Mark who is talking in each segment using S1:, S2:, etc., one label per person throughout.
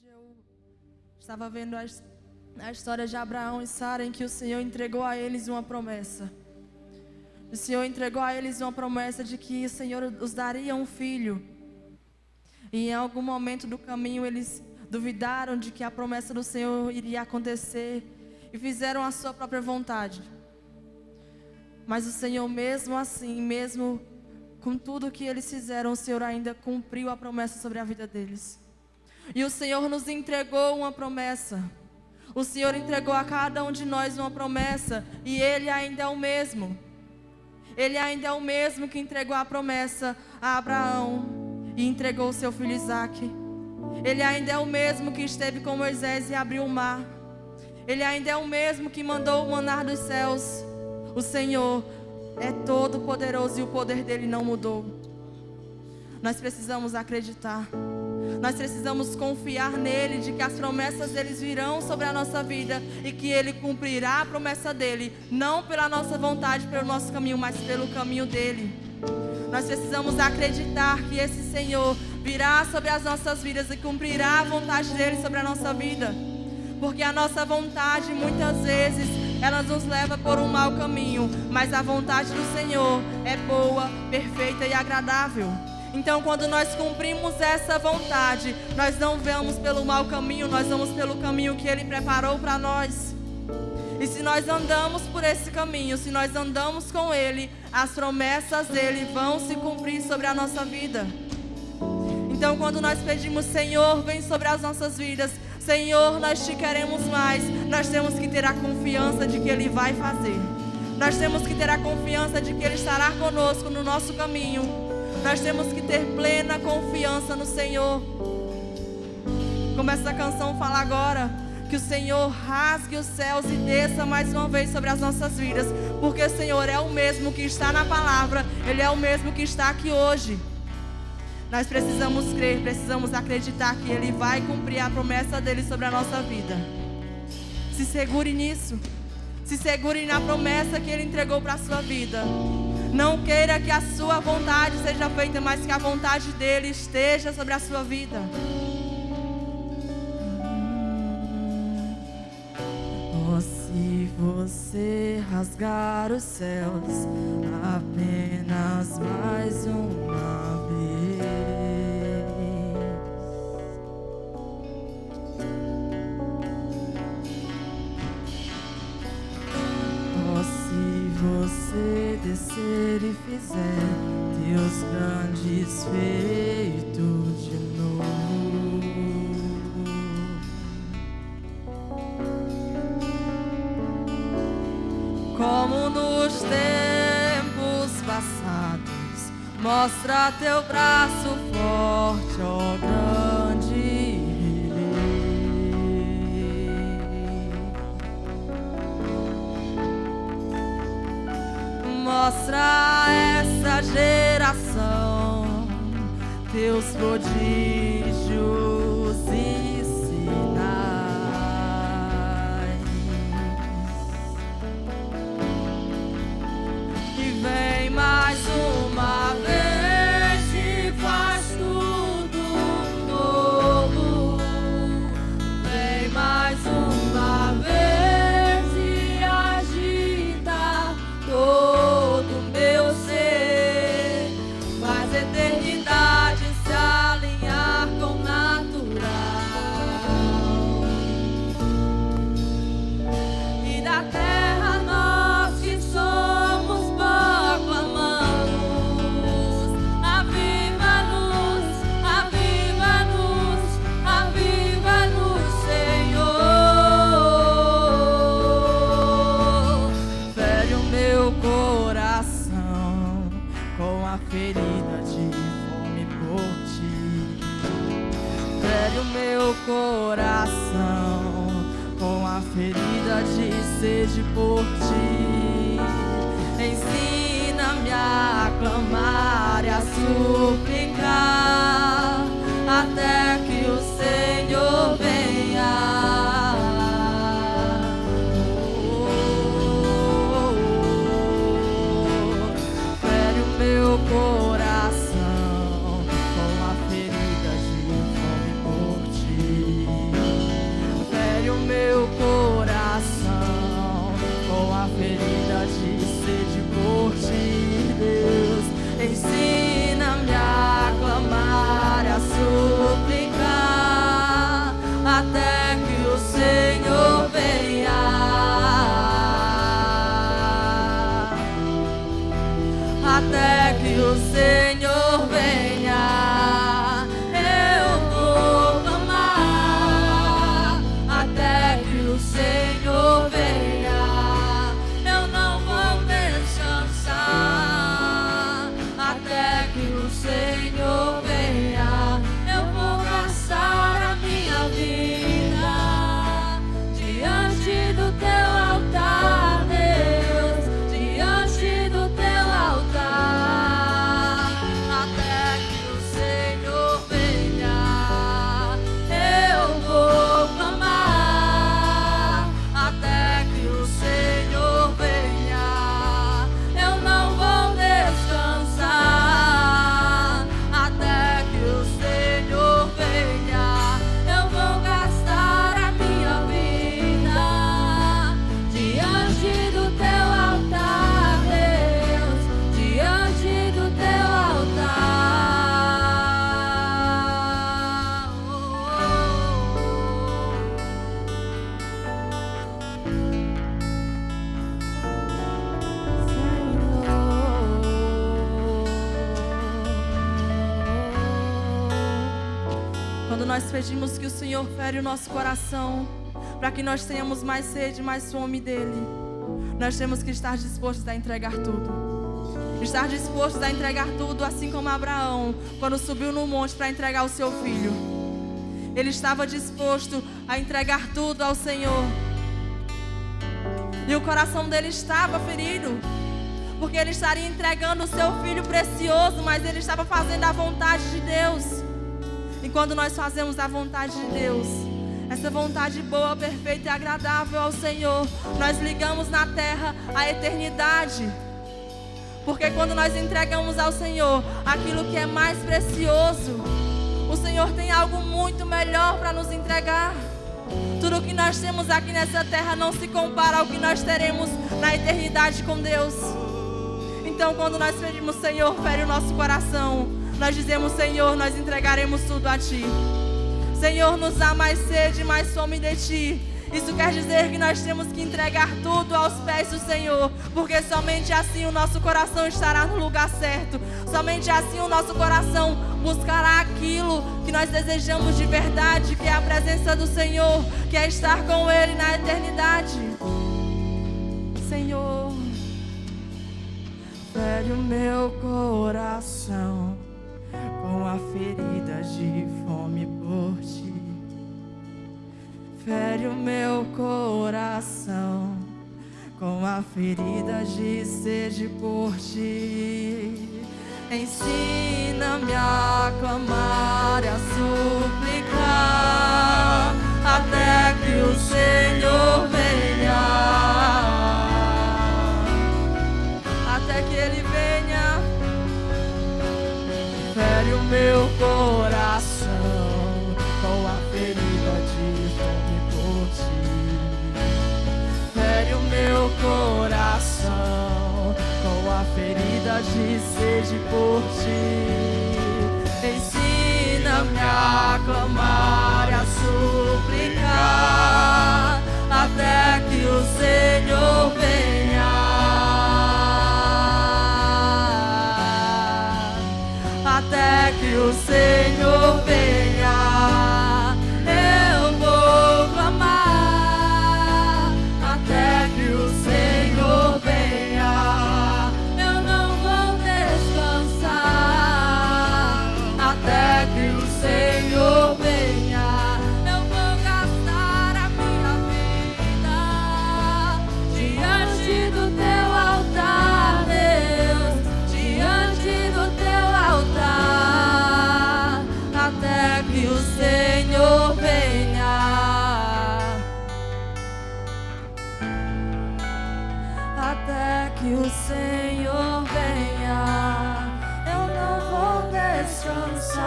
S1: Hoje eu estava vendo a história de Abraão e Sara, em que o Senhor entregou a eles uma promessa. O Senhor entregou a eles uma promessa de que o Senhor os daria um filho. E em algum momento do caminho eles duvidaram de que a promessa do Senhor iria acontecer e fizeram a sua própria vontade. Mas o Senhor, mesmo assim, mesmo com tudo que eles fizeram, o Senhor ainda cumpriu a promessa sobre a vida deles. E o Senhor nos entregou uma promessa. O Senhor entregou a cada um de nós uma promessa, e Ele ainda é o mesmo. Ele ainda é o mesmo que entregou a promessa a Abraão e entregou o seu filho Isaque. Ele ainda é o mesmo que esteve com Moisés e abriu o mar. Ele ainda é o mesmo que mandou o maná dos céus. O Senhor é todo poderoso e o poder dele não mudou. Nós precisamos acreditar. Nós precisamos confiar nele, de que as promessas deles virão sobre a nossa vida e que ele cumprirá a promessa dele, não pela nossa vontade, pelo nosso caminho, mas pelo caminho dele. Nós precisamos acreditar que esse Senhor virá sobre as nossas vidas e cumprirá a vontade dele sobre a nossa vida. Porque a nossa vontade, muitas vezes, ela nos leva por um mau caminho, mas a vontade do Senhor é boa, perfeita e agradável. Então, quando nós cumprimos essa vontade, nós não vamos pelo mau caminho, nós vamos pelo caminho que Ele preparou para nós. E se nós andamos por esse caminho, se nós andamos com Ele, as promessas dEle vão se cumprir sobre a nossa vida. Então, quando nós pedimos, Senhor, vem sobre as nossas vidas, Senhor, nós te queremos mais, nós temos que ter a confiança de que Ele vai fazer. Nós temos que ter a confiança de que Ele estará conosco no nosso caminho. Nós temos que ter plena confiança no Senhor. Como essa canção fala agora, que o Senhor rasgue os céus e desça mais uma vez sobre as nossas vidas. Porque o Senhor é o mesmo que está na palavra, Ele é o mesmo que está aqui hoje. Nós precisamos crer, precisamos acreditar que Ele vai cumprir a promessa dEle sobre a nossa vida. Se segure nisso. Se segure na promessa que Ele entregou para a sua vida. Não queira que a sua vontade seja feita, mas que a vontade dEle esteja sobre a sua vida. Oh, se você rasgar os céus apenas mais uma vez, oh, se você descer e fizer teus grandes feitos de novo, como nos tempos passados, mostra teu braço forte, ó grande Rei. Mostra a essa geração teus prodígios e sinais. E vem mais uma vez e faz tudo novo. Vem mais uma vez e agita todo meu ser. Faz a eternidade se alinhar com o natural. E da terra nós que somos proclamamos. Aviva-nos, aviva-nos, aviva-nos, Senhor. Fere o meu coração com a ferida de fome por ti. Fere o meu coração com a ferida de sede por ti. Ensina-me a clamar e a suplicar até que o Senhor venha. Fere o meu coração com a ferida de fome por ti. Quando nós pedimos que o Senhor fere o nosso coração, para que nós tenhamos mais sede, mais fome dEle, nós temos que estar dispostos a entregar tudo. Estar dispostos a entregar tudo, assim como Abraão, quando subiu no monte para entregar o seu filho. Ele estava disposto a entregar tudo ao Senhor. E o coração dele estava ferido, porque ele estaria entregando o seu filho precioso, mas ele estava fazendo a vontade de Deus. E quando nós fazemos a vontade de Deus, essa vontade boa, perfeita e agradável ao Senhor, nós ligamos na terra a eternidade. Porque quando nós entregamos ao Senhor aquilo que é mais precioso, o Senhor tem algo muito melhor para nos entregar. Tudo o que nós temos aqui nessa terra não se compara ao que nós teremos na eternidade com Deus. Então, quando nós pedimos, Senhor, fere o nosso coração, nós dizemos, Senhor, nós entregaremos tudo a Ti. Senhor, nos dá mais sede, mais fome de Ti. Isso quer dizer que nós temos que entregar tudo aos pés do Senhor, porque somente assim o nosso coração estará no lugar certo. Somente assim o nosso coração buscará aquilo que nós desejamos de verdade, que é a presença do Senhor, que é estar com Ele na eternidade. Senhor, fere o meu coração com a ferida de fome por Ti. Fere o meu coração com a ferida de sede por Ti. Ensina-me a clamar e a suplicar até que o Senhor venha. Até que Ele venha. Fere o meu coração com a ferida de fome por Ti. Fere o meu coração com a ferida de sede por Ti. Ensina-me a clamar e a suplicar até que o Senhor venha. Até que o Senhor venha, eu vou clamar. Até que o Senhor venha, eu não vou descansar. Até que o Senhor venha, eu vou gastar a minha vida diante do Teu altar, Deus, diante do Teu altar, até que o Senhor venha. Até que o Senhor venha, eu não vou descansar.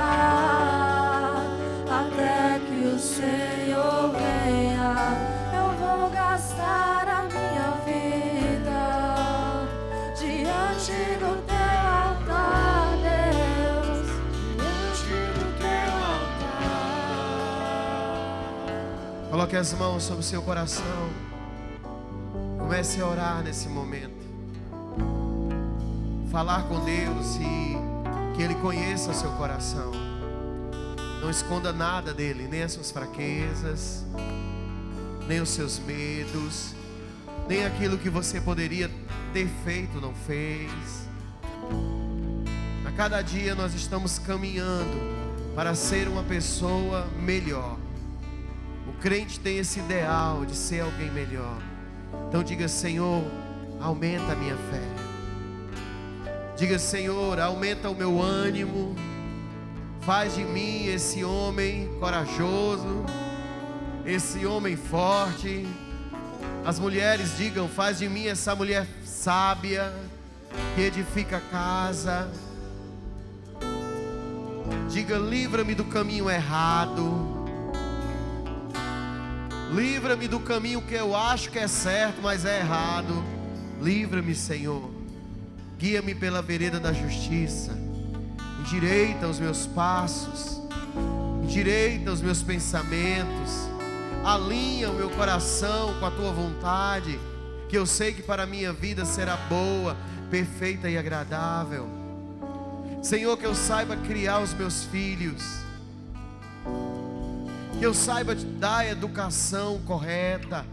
S1: Até que o Senhor venha, eu vou gastar a minha vida diante do Teu altar, Deus, diante do Teu altar.
S2: Coloque as mãos sobre o seu coração. Comece a orar nesse momento. Falar com Deus e que Ele conheça o seu coração. Não esconda nada dEle, nem as suas fraquezas, nem os seus medos, nem aquilo que você poderia ter feito, não fez. A cada dia nós estamos caminhando para ser uma pessoa melhor. O crente tem esse ideal de ser alguém melhor. Então diga, Senhor, aumenta a minha fé. Diga, Senhor, aumenta o meu ânimo. Faz de mim esse homem corajoso, esse homem forte. As mulheres digam, faz de mim essa mulher sábia, que edifica a casa. Diga, livra-me do caminho errado. Livra-me do caminho que eu acho que é certo, mas é errado. Livra-me, Senhor. Guia-me pela vereda da justiça. Endireita os meus passos. Endireita os meus pensamentos. Alinha o meu coração com a Tua vontade, que eu sei que para a minha vida será boa, perfeita e agradável. Senhor, que eu saiba criar os meus filhos. que eu saiba dar a educação correta,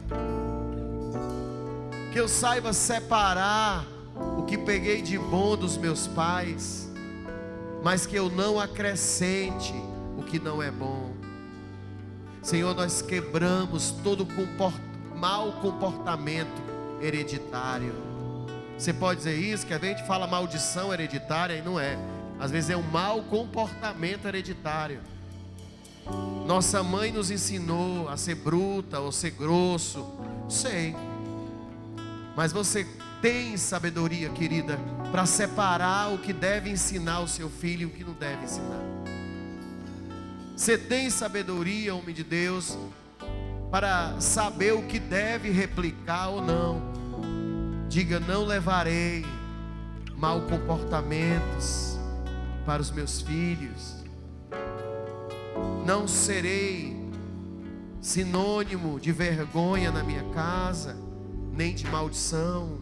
S2: que eu saiba separar o que peguei de bom dos meus pais, mas que eu não acrescente o que não é bom. Senhor, nós quebramos todo mau comportamento hereditário. Você pode dizer isso, que a gente fala maldição hereditária e não é. Às vezes é um mau comportamento hereditário. Nossa mãe nos ensinou a ser bruta ou ser grosso, sei. Mas você tem sabedoria, querida, para separar o que deve ensinar ao seu filho e o que não deve ensinar. Você tem sabedoria, homem de Deus, para saber o que deve replicar ou não. Diga: não levarei mau comportamentos para os meus filhos. Não serei sinônimo de vergonha na minha casa, nem de maldição.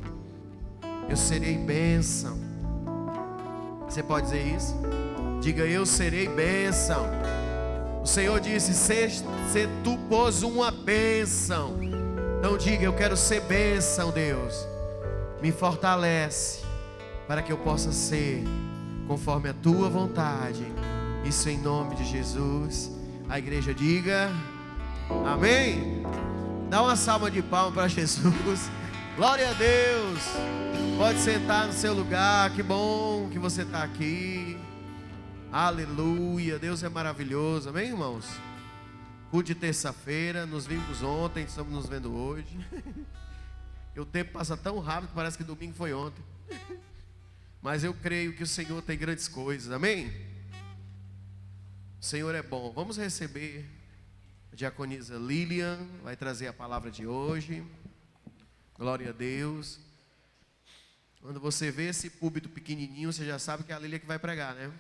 S2: Eu serei bênção. Você pode dizer isso? Diga: eu serei bênção. O Senhor disse: se tu pôs uma bênção. Então diga: eu quero ser bênção, Deus. Me fortalece para que eu possa ser conforme a tua vontade. Isso em nome de Jesus. A igreja diga amém. Dá uma salva de palmas para Jesus. Glória a Deus. Pode sentar no seu lugar. Que bom que você está aqui. Aleluia. Deus é maravilhoso. Amém, irmãos? Culto de terça-feira. Nos vimos ontem, estamos nos vendo hoje. E o tempo passa tão rápido que parece que domingo foi ontem. Mas eu creio que o Senhor tem grandes coisas. Amém? O Senhor é bom. Vamos receber a diaconisa Lilian. Vai trazer a palavra de hoje. Glória a Deus. Quando você vê esse púlpito pequenininho, você já sabe que é a Lilian que vai pregar, né?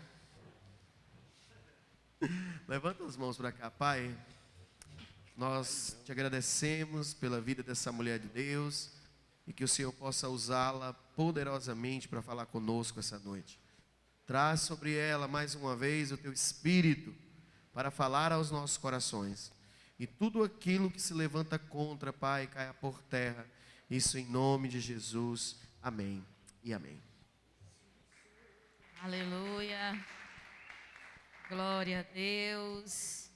S2: Levanta as mãos para cá. Pai, nós te agradecemos pela vida dessa mulher de Deus e que o Senhor possa usá-la poderosamente para falar conosco essa noite. Traz sobre ela mais uma vez o teu Espírito para falar aos nossos corações. E tudo aquilo que se levanta contra, Pai, caia por terra. Isso em nome de Jesus. Amém e amém.
S3: Aleluia. Glória a Deus.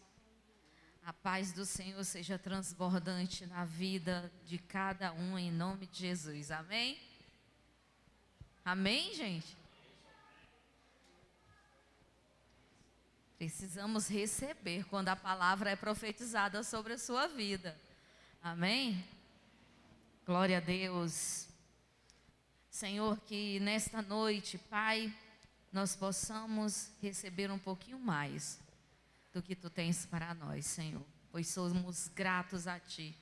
S3: A paz do Senhor seja transbordante na vida de cada um em nome de Jesus. Amém? Amém, gente? Precisamos receber quando a palavra é profetizada sobre a sua vida. Amém? Glória a Deus. Senhor, que nesta noite, Pai, nós possamos receber um pouquinho mais do que Tu tens para nós, Senhor. Pois somos gratos a Ti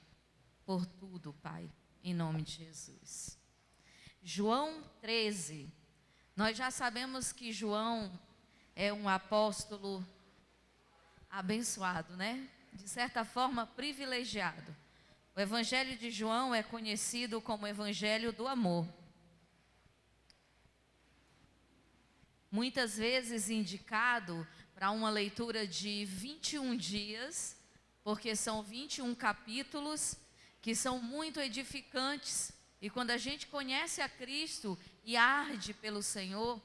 S3: por tudo, Pai, em nome de Jesus. João 13. Nós já sabemos que João é um apóstolo abençoado, né? De certa forma, privilegiado. O Evangelho de João é conhecido como o Evangelho do amor. Muitas vezes indicado para uma leitura de 21 dias, porque são 21 capítulos que são muito edificantes. E quando a gente conhece a Cristo e arde pelo Senhor,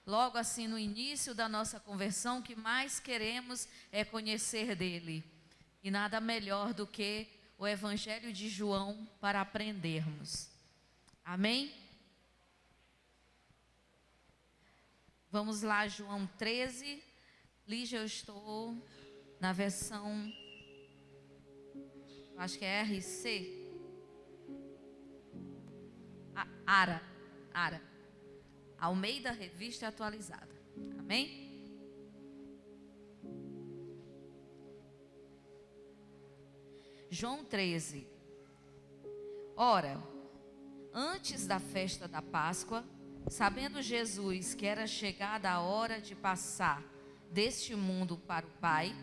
S3: logo assim no início da nossa conversão, o que mais queremos é conhecer dele. E nada melhor do que o Evangelho de João para aprendermos. Amém? Vamos lá, João 13. Lígia, eu estou na versão, acho que é RC. Ara. Almeida Revista Atualizada. Amém? João 13. Ora, antes da festa da Páscoa, sabendo Jesus que era chegada a hora de passar deste mundo para o Pai,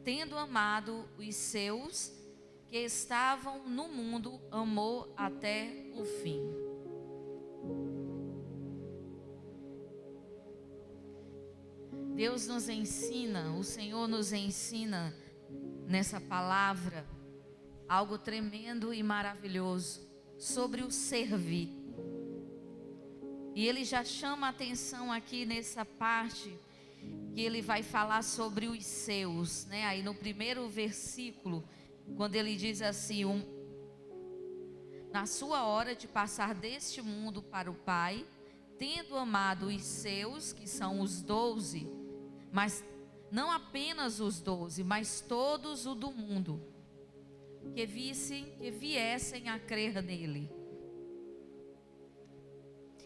S3: tendo amado os seus que estavam no mundo, amou até o fim. Deus nos ensina, o Senhor nos ensina nessa palavra algo tremendo e maravilhoso sobre o servir. E ele já chama a atenção aqui nessa parte, que ele vai falar sobre os seus, né? Aí no primeiro versículo, quando ele diz assim: na sua hora de passar deste mundo para o Pai, tendo amado os seus, que são os 12, mas não apenas os 12, mas todos o do mundo, que viessem a crer nele.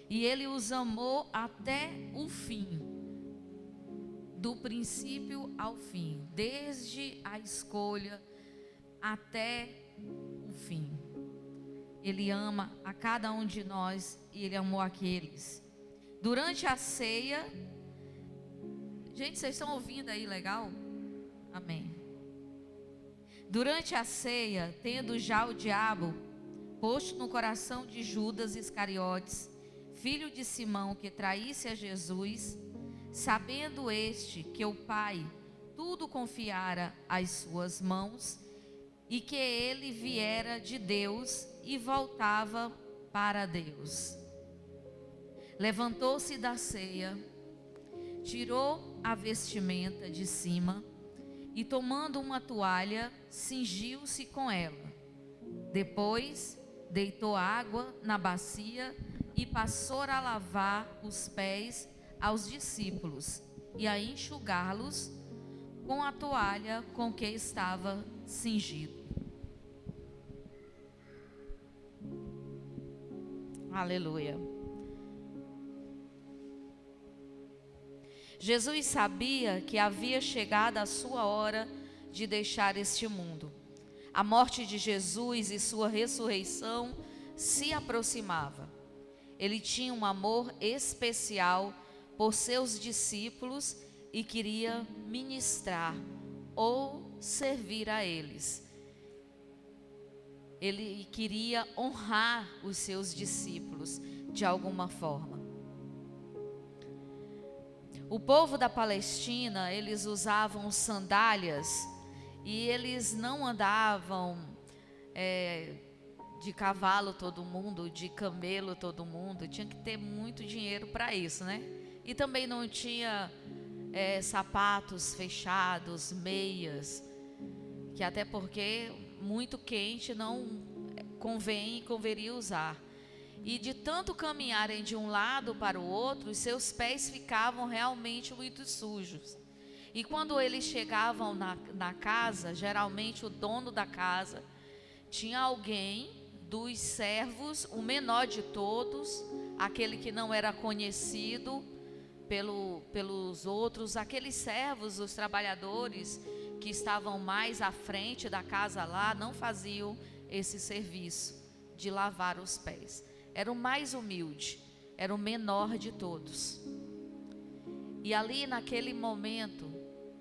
S3: E ele os amou até o fim, do princípio ao fim, desde a escolha até o fim. Ele ama a cada um de nós e ele amou aqueles. Durante a ceia, gente, vocês estão ouvindo aí legal? Amém. Durante a ceia, tendo já o diabo posto no coração de Judas Iscariotes, filho de Simão, que traísse a Jesus, sabendo este que o Pai tudo confiara às suas mãos, e que ele viera de Deus e voltava para Deus, levantou-se da ceia, tirou a vestimenta de cima e, tomando uma toalha, cingiu-se com ela. Depois deitou água na bacia e passou a lavar os pés aos discípulos e a enxugá-los com a toalha com que estava cingido. Aleluia. Jesus sabia que havia chegado a sua hora de deixar este mundo. A morte de Jesus e sua ressurreição se aproximava. Ele tinha um amor especial por seus discípulos e queria ministrar ou servir a eles. Ele queria honrar os seus discípulos de alguma forma. O povo da Palestina, eles usavam sandálias e eles não andavam de cavalo todo mundo, de camelo todo mundo. Tinha que ter muito dinheiro para isso, né? E também não tinha sapatos fechados, meias, que até porque muito quente não converia usar. E de tanto caminharem de um lado para o outro, os seus pés ficavam realmente muito sujos. E quando eles chegavam na casa, geralmente o dono da casa tinha alguém dos servos, o menor de todos, aquele que não era conhecido pelos outros, aqueles servos, os trabalhadores que estavam mais à frente da casa lá, não faziam esse serviço de lavar os pés. Era o mais humilde, era o menor de todos. E ali naquele momento,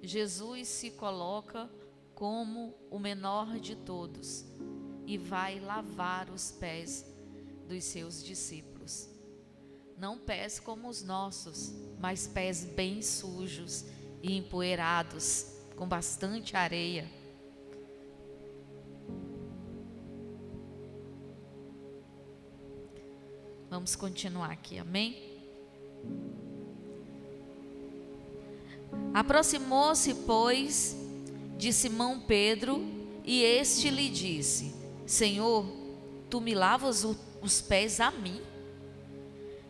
S3: Jesus se coloca como o menor de todos e vai lavar os pés dos seus discípulos. Não pés como os nossos, mas pés bem sujos e empoeirados, com bastante areia. Vamos continuar aqui, amém? Aproximou-se, pois, de Simão Pedro, e este lhe disse: Senhor, tu me lavas os pés a mim?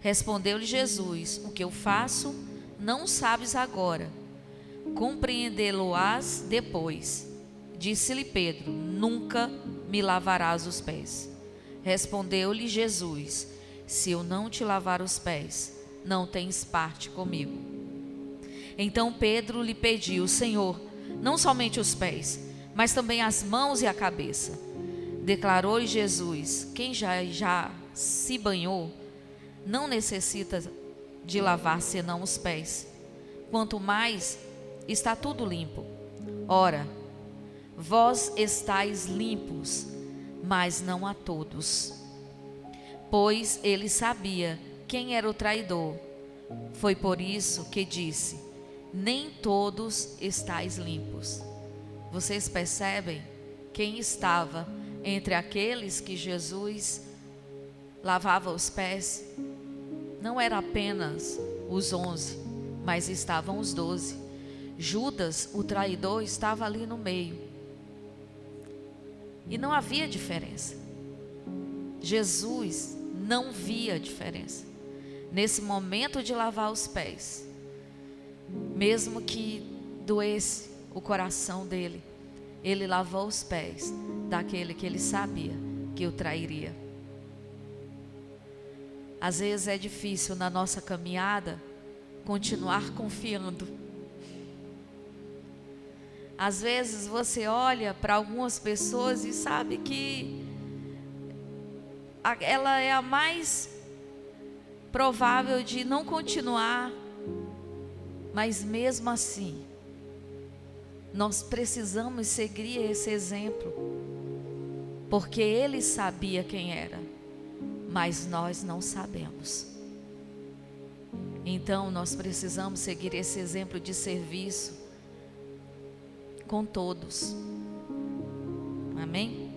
S3: Respondeu-lhe Jesus: o que eu faço, não sabes agora, compreendê-lo-ás depois. Disse-lhe Pedro: nunca me lavarás os pés. Respondeu-lhe Jesus: se eu não te lavar os pés, não tens parte comigo. Então Pedro lhe pediu: Senhor, não somente os pés, mas também as mãos e a cabeça. Declarou-lhe Jesus: quem já se banhou, não necessita de lavar senão os pés. Quanto mais, está tudo limpo. Ora, vós estáis limpos, mas não a todos. Pois ele sabia quem era o traidor. Foi por isso que disse: nem todos estáis limpos. Vocês percebem quem estava entre aqueles que Jesus lavava os pés? Não era apenas os 11, mas estavam os 12. Judas, o traidor, estava ali no meio. E não havia diferença. Jesus não via diferença. Nesse momento de lavar os pés, mesmo que doesse o coração dele, ele lavou os pés daquele que ele sabia que o trairia. Às vezes é difícil na nossa caminhada continuar confiando. Às vezes você olha para algumas pessoas e sabe que ela é a mais provável de não continuar, mas mesmo assim, nós precisamos seguir esse exemplo, porque ele sabia quem era, mas nós não sabemos. Então nós precisamos seguir esse exemplo de serviço com todos. Amém?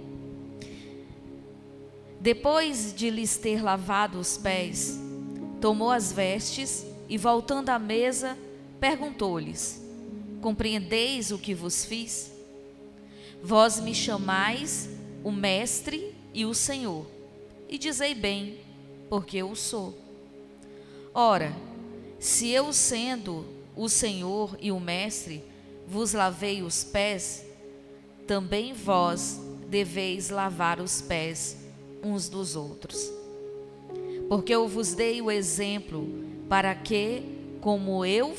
S3: Depois de lhes ter lavado os pés, tomou as vestes e, voltando à mesa, perguntou-lhes: compreendeis o que vos fiz? Vós me chamais o Mestre e o Senhor, e dizei bem, porque eu sou. Ora, se eu, sendo o Senhor e o Mestre, vos lavei os pés, também vós deveis lavar os pés uns dos outros. Porque eu vos dei o exemplo, para que, como eu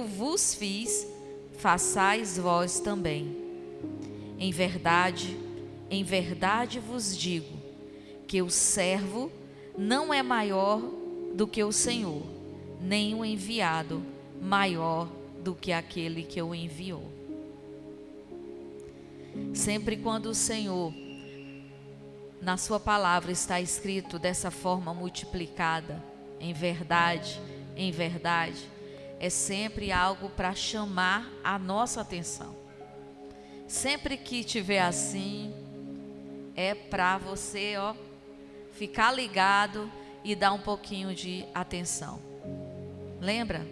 S3: vos fiz, façais vós também. Em verdade vos digo, que o servo não é maior do que o Senhor, nem o enviado maior do que aquele que o enviou. Sempre quando o Senhor, na sua palavra está escrito dessa forma multiplicada, em verdade, é sempre algo para chamar a nossa atenção. Sempre que tiver assim, é para você, ficar ligado e dar um pouquinho de atenção. Lembra?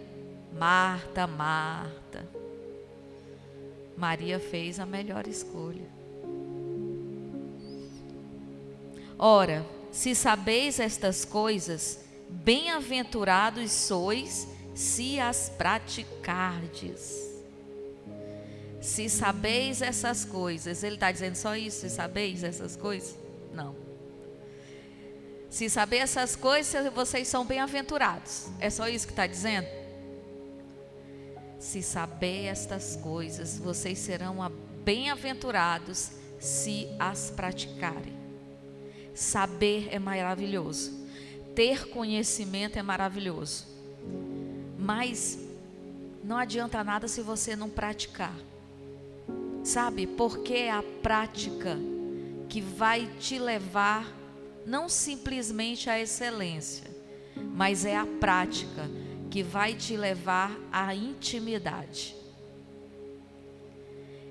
S3: Marta, Maria fez a melhor escolha. Ora, se sabeis estas coisas, bem-aventurados sois se as praticardes. Se sabeis essas coisas, ele está dizendo só isso? Se sabeis essas coisas? Não. Se saber essas coisas, vocês são bem-aventurados. É só isso que está dizendo? Se saber estas coisas, vocês serão bem-aventurados se as praticarem. Saber é maravilhoso. Ter conhecimento é maravilhoso. Mas não adianta nada se você não praticar. Sabe? Porque é a prática que vai te levar não simplesmente à excelência, mas é a prática que vai te levar à intimidade.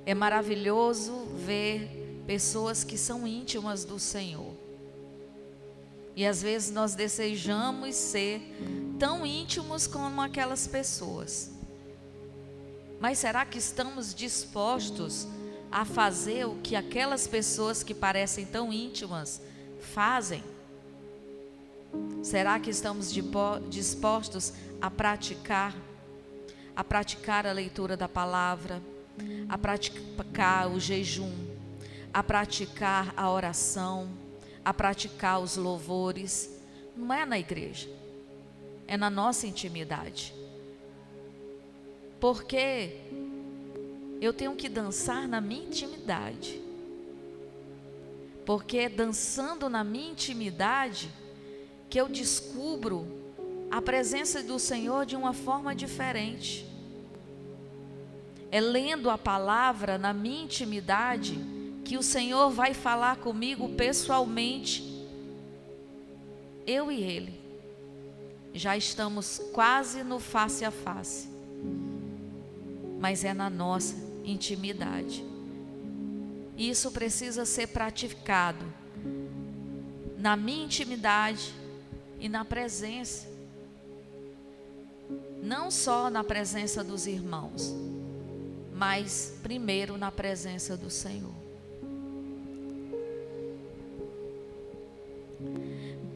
S3: É maravilhoso ver pessoas que são íntimas do Senhor. E às vezes nós desejamos ser tão íntimos como aquelas pessoas. Mas será que estamos dispostos a fazer o que aquelas pessoas que parecem tão íntimas fazem? Será que estamos dispostos a praticar a leitura da palavra, a praticar o jejum, a praticar a oração, a praticar os louvores? Não é na igreja, é na nossa intimidade. Porque eu tenho que dançar na minha intimidade. Porque é dançando na minha intimidade que eu descubro a presença do Senhor de uma forma diferente. É lendo a palavra na minha intimidade que o Senhor vai falar comigo pessoalmente. Eu e Ele já estamos quase no face a face. Mas é na nossa intimidade. Isso precisa ser praticado na minha intimidade e na presença. Não só na presença dos irmãos, mas primeiro na presença do Senhor.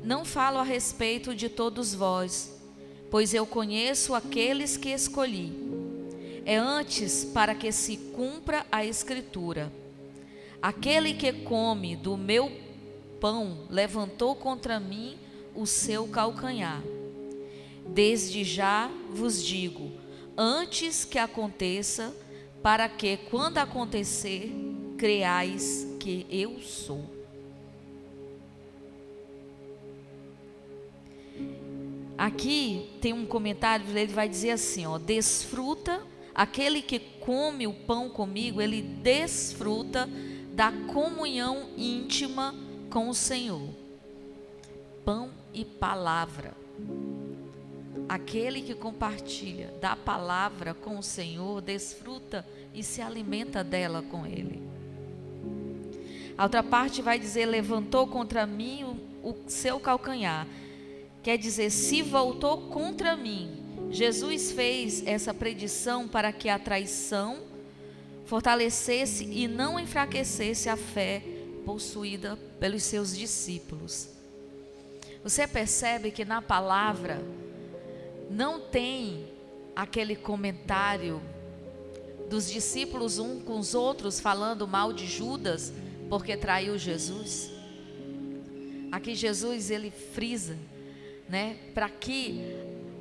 S3: Não falo a respeito de todos vós, pois eu conheço aqueles que escolhi. É antes para que se cumpra a Escritura. Aquele que come do meu pão levantou contra mim o seu calcanhar. Desde já vos digo, antes que aconteça, para que, quando acontecer, creais que eu sou. Aqui tem um comentário, ele vai dizer assim, ó, desfruta, aquele que come o pão comigo, ele desfruta da comunhão íntima com o Senhor. Pão e palavra. Aquele que compartilha da palavra com o Senhor, desfruta e se alimenta dela com Ele. A outra parte vai dizer, levantou contra mim o seu calcanhar. Quer dizer, se voltou contra mim. Jesus fez essa predição para que a traição fortalecesse e não enfraquecesse a fé possuída pelos seus discípulos. Você percebe que na palavra não tem aquele comentário dos discípulos um com os outros falando mal de Judas porque traiu Jesus. Aqui Jesus ele frisa, né, para que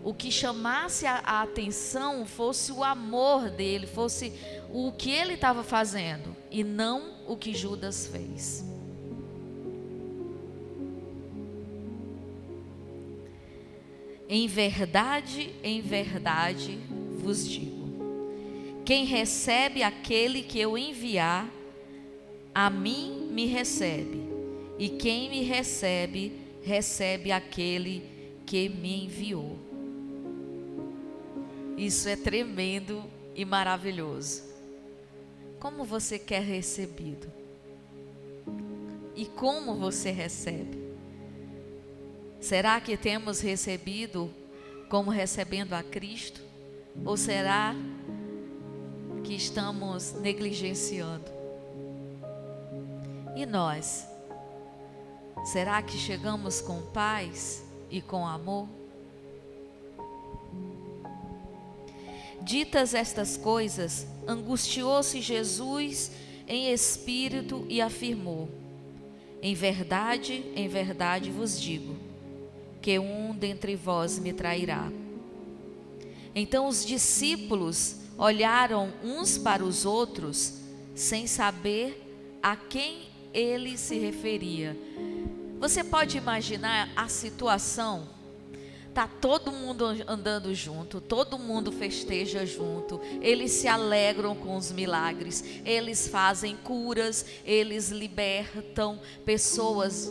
S3: o que chamasse a atenção fosse o amor dele, fosse o que ele estava fazendo e não o que Judas fez. Em verdade vos digo, quem recebe aquele que eu enviar, a mim me recebe, e quem me recebe, recebe aquele que me enviou. Isso é tremendo e maravilhoso. Como você quer recebido? E como você recebe? Será que temos recebido como recebendo a Cristo? Ou será que estamos negligenciando? E nós? Será que chegamos com paz e com amor? Ditas estas coisas, angustiou-se Jesus em espírito e afirmou: em verdade vos digo, que um dentre vós me trairá. Então os discípulos olharam uns para os outros, sem saber a quem ele se referia. Você pode imaginar a situação? Tá todo mundo andando junto, todo mundo festeja junto, eles se alegram com os milagres, eles fazem curas, eles libertam pessoas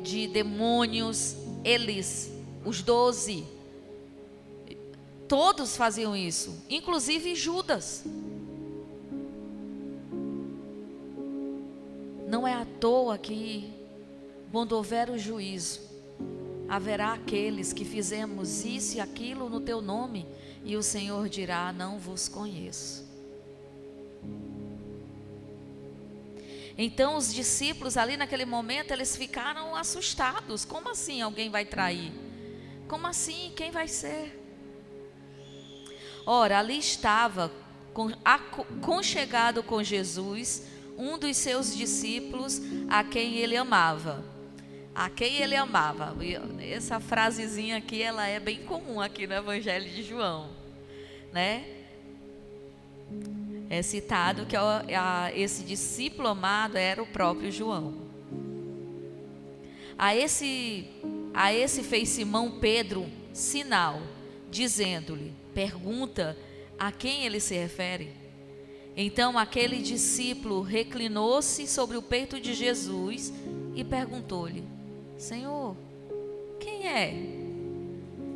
S3: de demônios, eles, os 12, todos faziam isso, inclusive Judas. Não é à toa que, quando houver o juízo, haverá aqueles que fizemos isso e aquilo no teu nome, e o Senhor dirá: não vos conheço. Então os discípulos ali naquele momento, eles ficaram assustados. Como assim alguém vai trair? Como assim? Quem vai ser? Ora, ali estava, conchegado com Jesus, um dos seus discípulos, a quem ele amava. A quem ele amava. Essa frasezinha aqui, ela é bem comum aqui no Evangelho de João, né? É citado que esse discípulo amado era o próprio João. A esse fez Simão Pedro sinal, dizendo-lhe, pergunta a quem ele se refere. Então aquele discípulo reclinou-se sobre o peito de Jesus e perguntou-lhe: Senhor, quem é?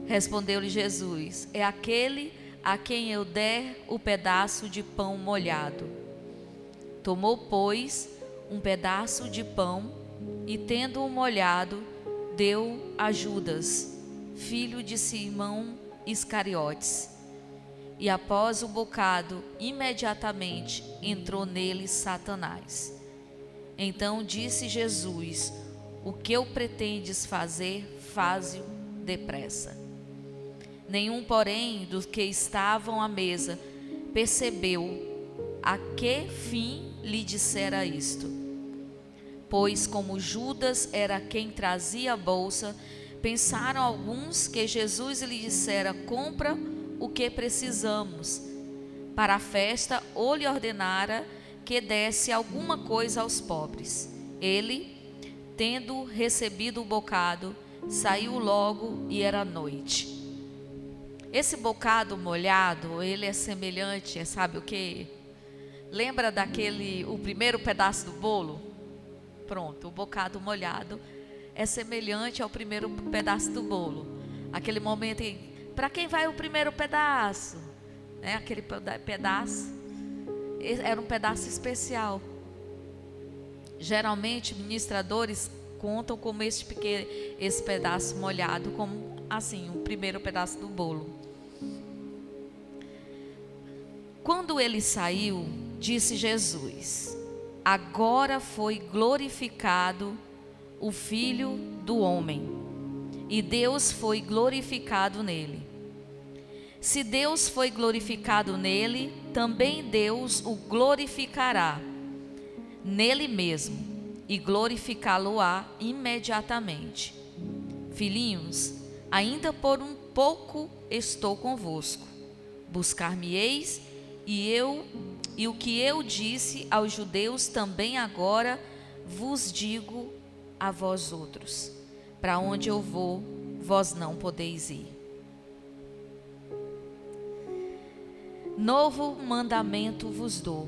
S3: Respondeu-lhe Jesus: é aquele a quem eu der o pedaço de pão molhado. Tomou, pois, um pedaço de pão e, tendo-o molhado, deu a Judas, filho de Simão Iscariotes. E após o bocado, imediatamente entrou nele Satanás. Então disse Jesus: o que eu pretendes fazer, faze-o depressa. Nenhum, porém, dos que estavam à mesa percebeu a que fim lhe dissera isto. Pois, como Judas era quem trazia a bolsa, pensaram alguns que Jesus lhe dissera: compra o que precisamos para a festa, ou lhe ordenara que desse alguma coisa aos pobres. Ele, tendo recebido o bocado, saiu logo e era noite. Esse bocado molhado, ele é semelhante, sabe o que? Lembra o primeiro pedaço do bolo? Pronto, o bocado molhado é semelhante ao primeiro pedaço do bolo. Aquele momento em, para quem vai o primeiro pedaço? Aquele pedaço, era um pedaço especial. Geralmente, ministradores contam como esse pedaço molhado, como assim, o primeiro pedaço do bolo. Quando ele saiu, disse Jesus: agora foi glorificado o Filho do Homem, e Deus foi glorificado nele. Se Deus foi glorificado nele, também Deus o glorificará nele mesmo, e glorificá-lo-á imediatamente. Filhinhos, ainda por um pouco estou convosco. Buscar-me-eis, e o que eu disse aos judeus também agora vos digo a vós outros: para onde eu vou, vós não podeis ir. Novo mandamento vos dou,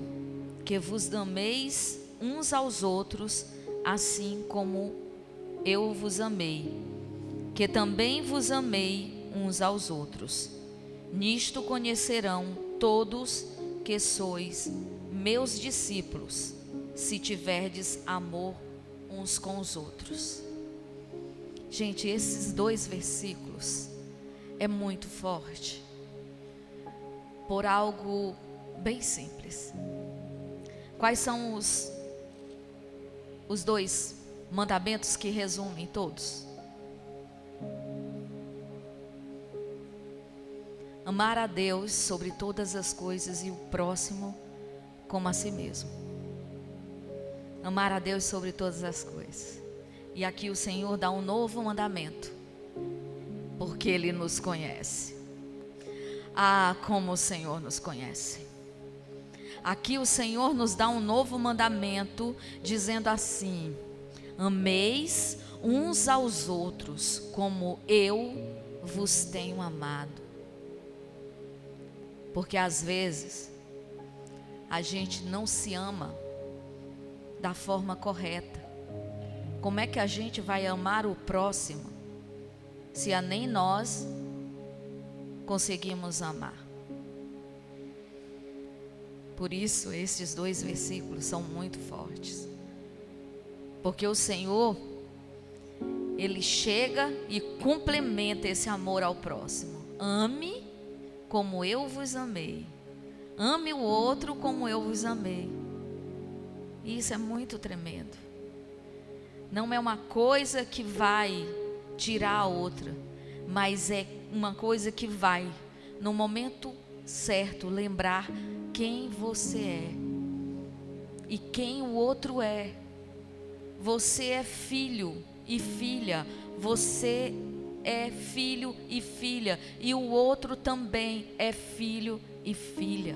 S3: que vos ameis uns aos outros, assim como eu vos amei, que também vos amei uns aos outros. Nisto conhecerão todos que sois meus discípulos, se tiverdes amor uns com os outros. Gente, esses 2 versículos é muito forte, por algo bem simples. Quais são os 2 mandamentos que resumem todos? Amar a Deus sobre todas as coisas e o próximo como a si mesmo. Amar a Deus sobre todas as coisas. E aqui o Senhor dá um novo mandamento, porque Ele nos conhece. Ah, como o Senhor nos conhece. Aqui o Senhor nos dá um novo mandamento, dizendo assim: ameis uns aos outros como eu vos tenho amado. Porque às vezes a gente não se ama da forma correta. Como é que a gente vai amar o próximo se a nem nós conseguimos amar? Por isso esses 2 versículos são muito fortes. Porque o Senhor, Ele chega e complementa esse amor ao próximo. Ame como eu vos amei. Ame o outro como eu vos amei. E isso é muito tremendo. Não é uma coisa que vai tirar a outra, mas é uma coisa que vai, no momento certo, lembrar quem você é e quem o outro é. Você é filho e filha. Você é filho e filha, e o outro também é filho e filha.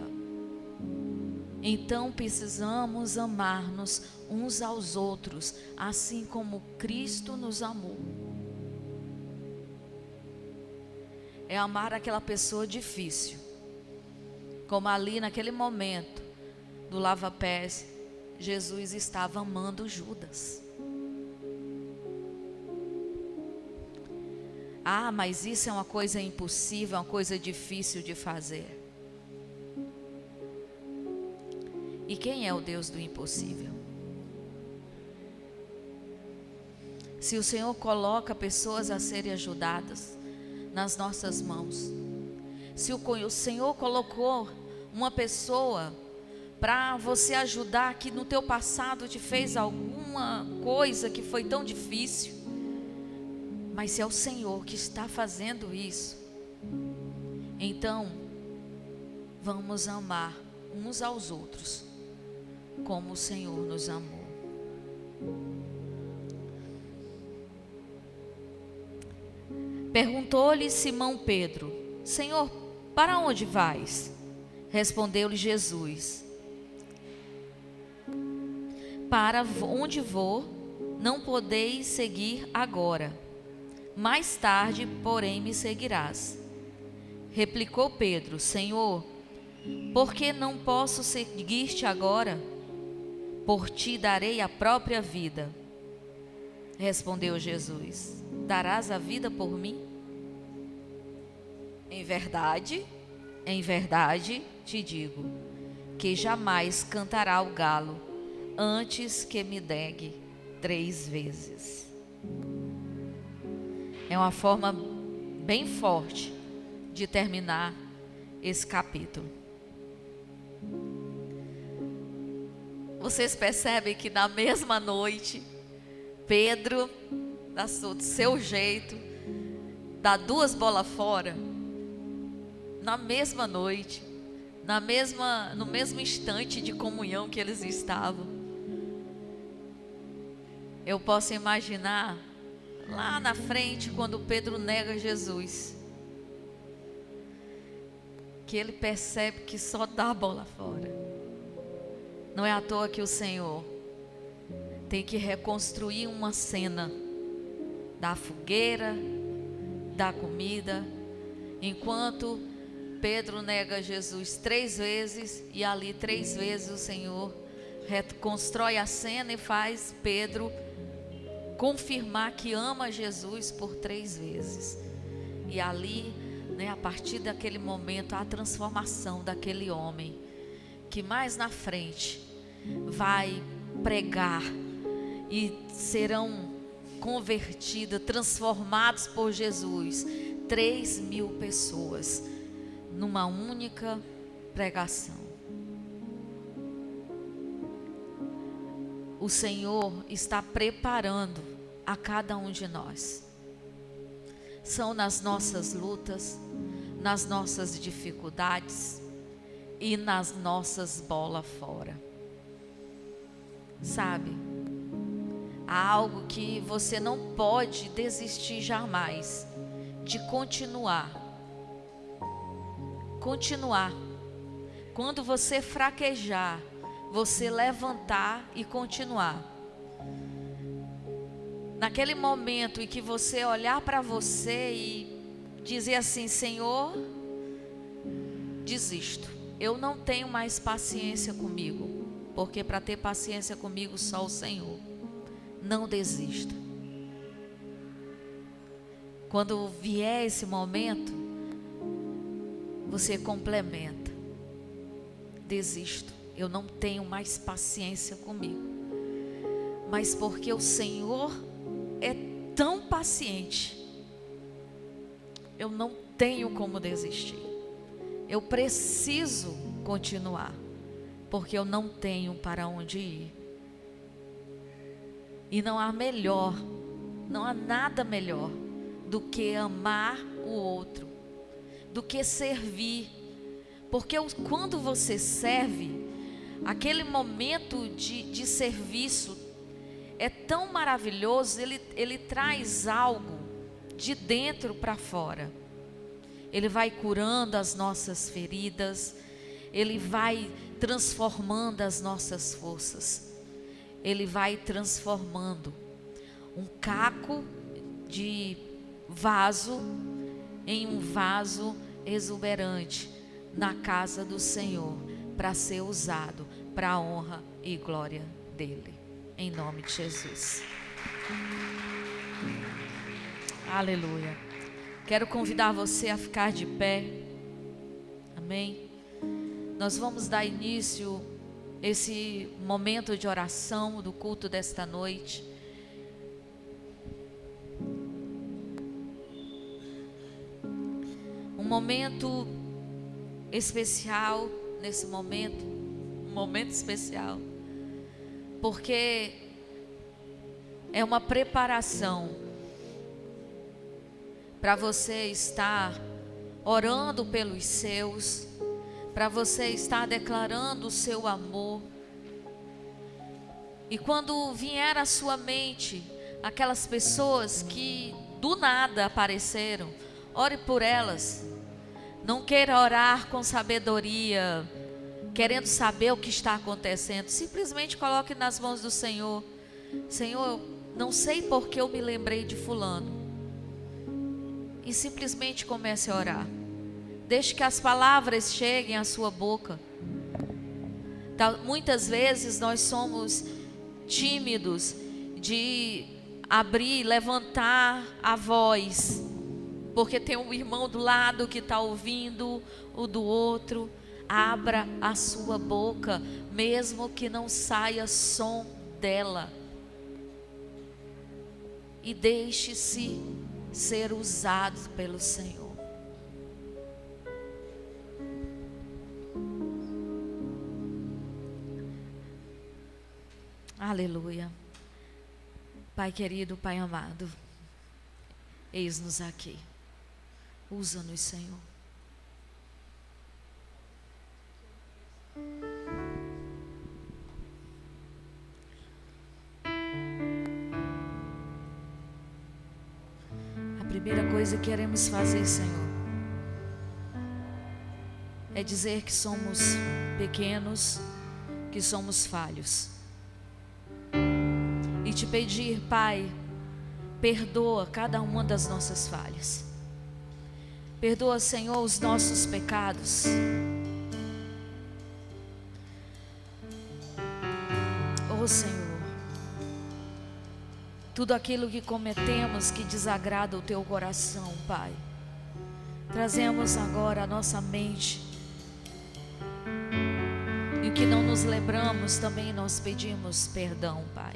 S3: Então precisamos amar-nos uns aos outros, assim como Cristo nos amou. É amar aquela pessoa difícil, como ali naquele momento do lava-pés, Jesus estava amando Judas. Ah, mas isso é uma coisa impossível, uma coisa difícil de fazer. E quem é o Deus do impossível? Se o Senhor coloca pessoas a serem ajudadas nas nossas mãos, se o Senhor colocou uma pessoa para você ajudar que no teu passado te fez alguma coisa que foi tão difícil, mas se é o Senhor que está fazendo isso, então vamos amar uns aos outros como o Senhor nos amou. Perguntou-lhe Simão Pedro: Senhor, para onde vais? Respondeu-lhe Jesus: para onde vou, não podeis seguir agora. Mais tarde, porém, me seguirás. Replicou Pedro: Senhor, por que não posso seguir-te agora? Por ti darei a própria vida. Respondeu Jesus: darás a vida por mim? Em verdade te digo, que jamais cantará o galo antes que me negue 3 vezes. É uma forma bem forte de terminar esse capítulo. Vocês percebem que na mesma noite, Pedro, do seu jeito, dá 2 bolas fora. Na mesma noite, no mesmo instante de comunhão que eles estavam. Eu posso imaginar lá na frente, quando Pedro nega Jesus, que ele percebe que só dá a bola fora. Não é à toa que o Senhor tem que reconstruir uma cena da fogueira, da comida, enquanto Pedro nega Jesus 3 vezes, e ali 3 vezes o Senhor reconstrói a cena e faz Pedro confirmar que ama Jesus por 3 vezes. E ali, a partir daquele momento, a transformação daquele homem, que mais na frente vai pregar e serão convertidas, transformados por Jesus, 3.000 pessoas, numa única pregação. O Senhor está preparando a cada um de nós. São nas nossas lutas, nas nossas dificuldades e nas nossas bolas fora. Sabe? Há algo que você não pode desistir jamais de continuar. Continuar. Quando você fraquejar, você levantar e continuar. Naquele momento em que você olhar para você e dizer assim: Senhor, desisto, eu não tenho mais paciência comigo, porque para ter paciência comigo só o Senhor. Não desista. Quando vier esse momento, você complementa: desisto, eu não tenho mais paciência comigo, mas porque o Senhor é tão paciente, eu não tenho como desistir. Eu preciso continuar, porque eu não tenho para onde ir. E não há nada melhor do que amar o outro, do que servir. Porque quando você serve, aquele momento de serviço é tão maravilhoso, ele traz algo de dentro para fora. Ele vai curando as nossas feridas, ele vai transformando as nossas forças, ele vai transformando um caco de vaso em um vaso exuberante na casa do Senhor, para ser usado para a honra e glória dele, em nome de Jesus. Aleluia. Quero convidar você a ficar de pé. Amém. Nós vamos dar início a esse momento de oração do culto desta noite. Um momento especial nesse momento, um momento especial, porque é uma preparação para você estar orando pelos seus, para você estar declarando o seu amor. E quando vier à sua mente aquelas pessoas que do nada apareceram, ore por elas. Não queira orar com sabedoria, querendo saber o que está acontecendo. Simplesmente coloque nas mãos do Senhor. Senhor, não sei por que eu me lembrei de fulano. E simplesmente comece a orar. Deixe que as palavras cheguem à sua boca. Muitas vezes nós somos tímidos de abrir, levantar a voz, porque tem um irmão do lado que está ouvindo o do outro. Abra a sua boca, mesmo que não saia som dela, e deixe-se ser usado pelo Senhor. Aleluia. Pai querido, Pai amado, eis-nos aqui. Usa-nos, Senhor. A primeira coisa que queremos fazer, Senhor, é dizer que somos pequenos, que somos falhos. E te pedir, Pai, perdoa cada uma das nossas falhas. Perdoa, Senhor, os nossos pecados. Oh, Senhor, tudo aquilo que cometemos que desagrada o Teu coração, Pai, trazemos agora a nossa mente. E o que não nos lembramos, também nós pedimos perdão, Pai.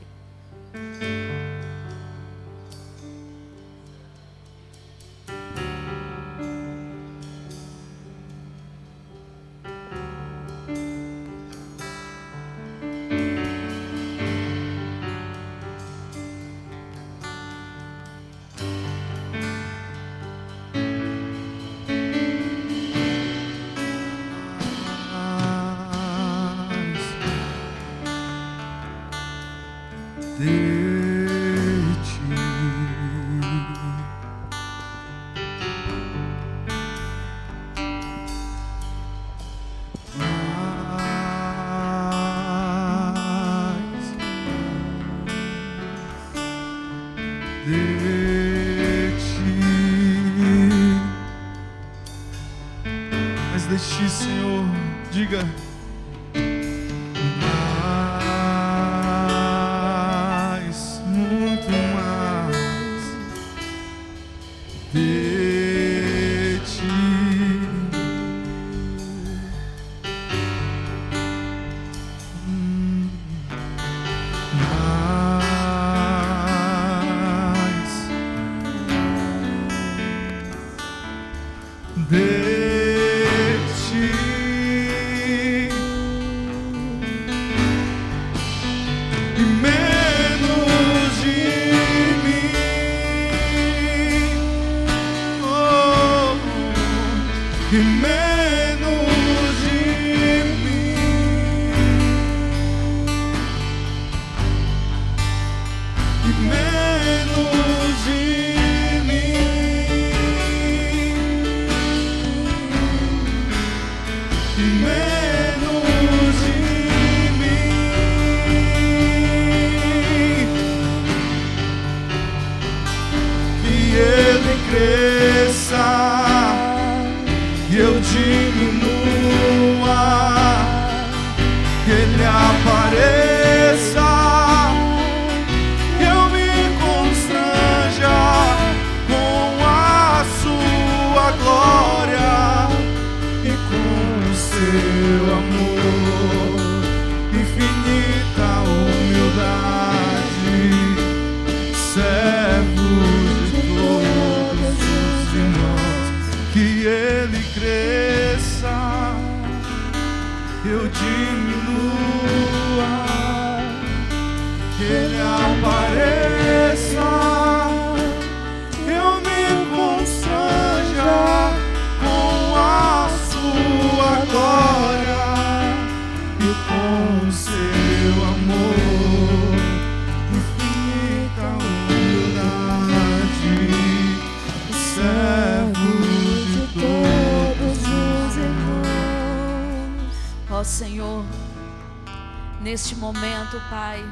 S2: Mas de Ti, Senhor, diga. Mais, muito mais de Ti. Mais de e menos de mim, e menos de mim, e menos de mim, que Ele cresça e eu diminua, que Ele apareça, que eu me constranja com a sua
S4: seu amor, infinita humildade, servos de todos os irmãos, que ele cresça, eu diminua, que ele apareça, eu me constranja com a sua glória e com o seu amor, infinita humildade, servos de todos os irmãos.
S3: Ó Senhor, neste momento, Pai,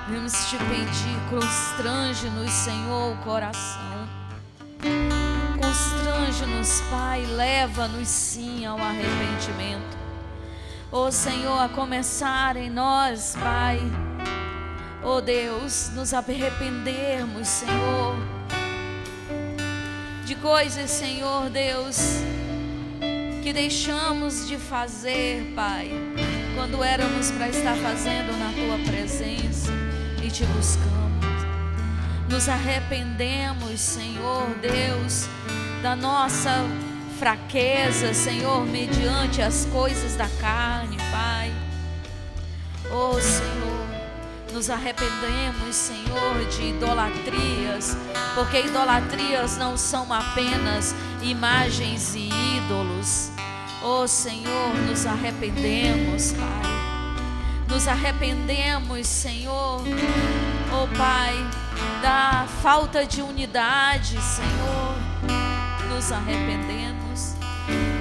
S3: vamos te pedir, constrange-nos, Senhor, o coração. Constrange-nos, Pai, leva-nos sim ao arrependimento. Ó Senhor, a começar em nós, Pai, ó Deus, nos arrependermos, Senhor, de coisas, Senhor Deus, que deixamos de fazer, Pai, quando éramos para estar fazendo na Tua presença e Te buscamos. Nos arrependemos, Senhor Deus, da nossa fraqueza, Senhor, mediante as coisas da carne, Pai. Oh Senhor, nos arrependemos, Senhor, de idolatrias, porque idolatrias não são apenas imagens e ídolos. Oh Senhor, nos arrependemos, Pai. Nos arrependemos, Senhor, oh Pai, da falta de unidade, Senhor. Nos arrependemos.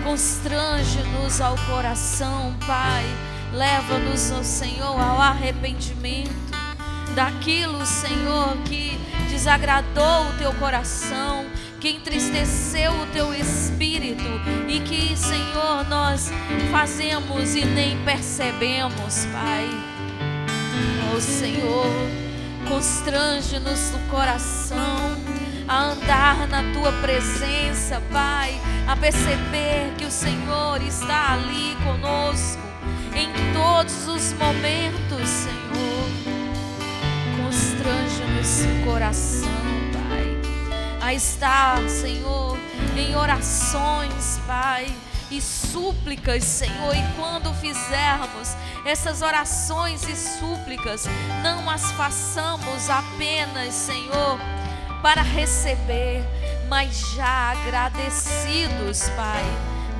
S3: Constrange-nos ao coração, Pai. Leva-nos, oh Senhor, ao arrependimento daquilo, Senhor, que desagradou o Teu coração, que entristeceu o Teu espírito e que, Senhor, nós fazemos e nem percebemos, Pai. Oh Senhor, constrange-nos no coração a andar na Tua presença, Pai, a perceber que o Senhor está ali conosco em todos os momentos, Senhor. Constrange-nos o coração, Pai, a estar, Senhor, em orações, Pai, e súplicas, Senhor. E quando fizermos essas orações e súplicas, não as façamos apenas, Senhor, para receber, mas já agradecidos, Pai,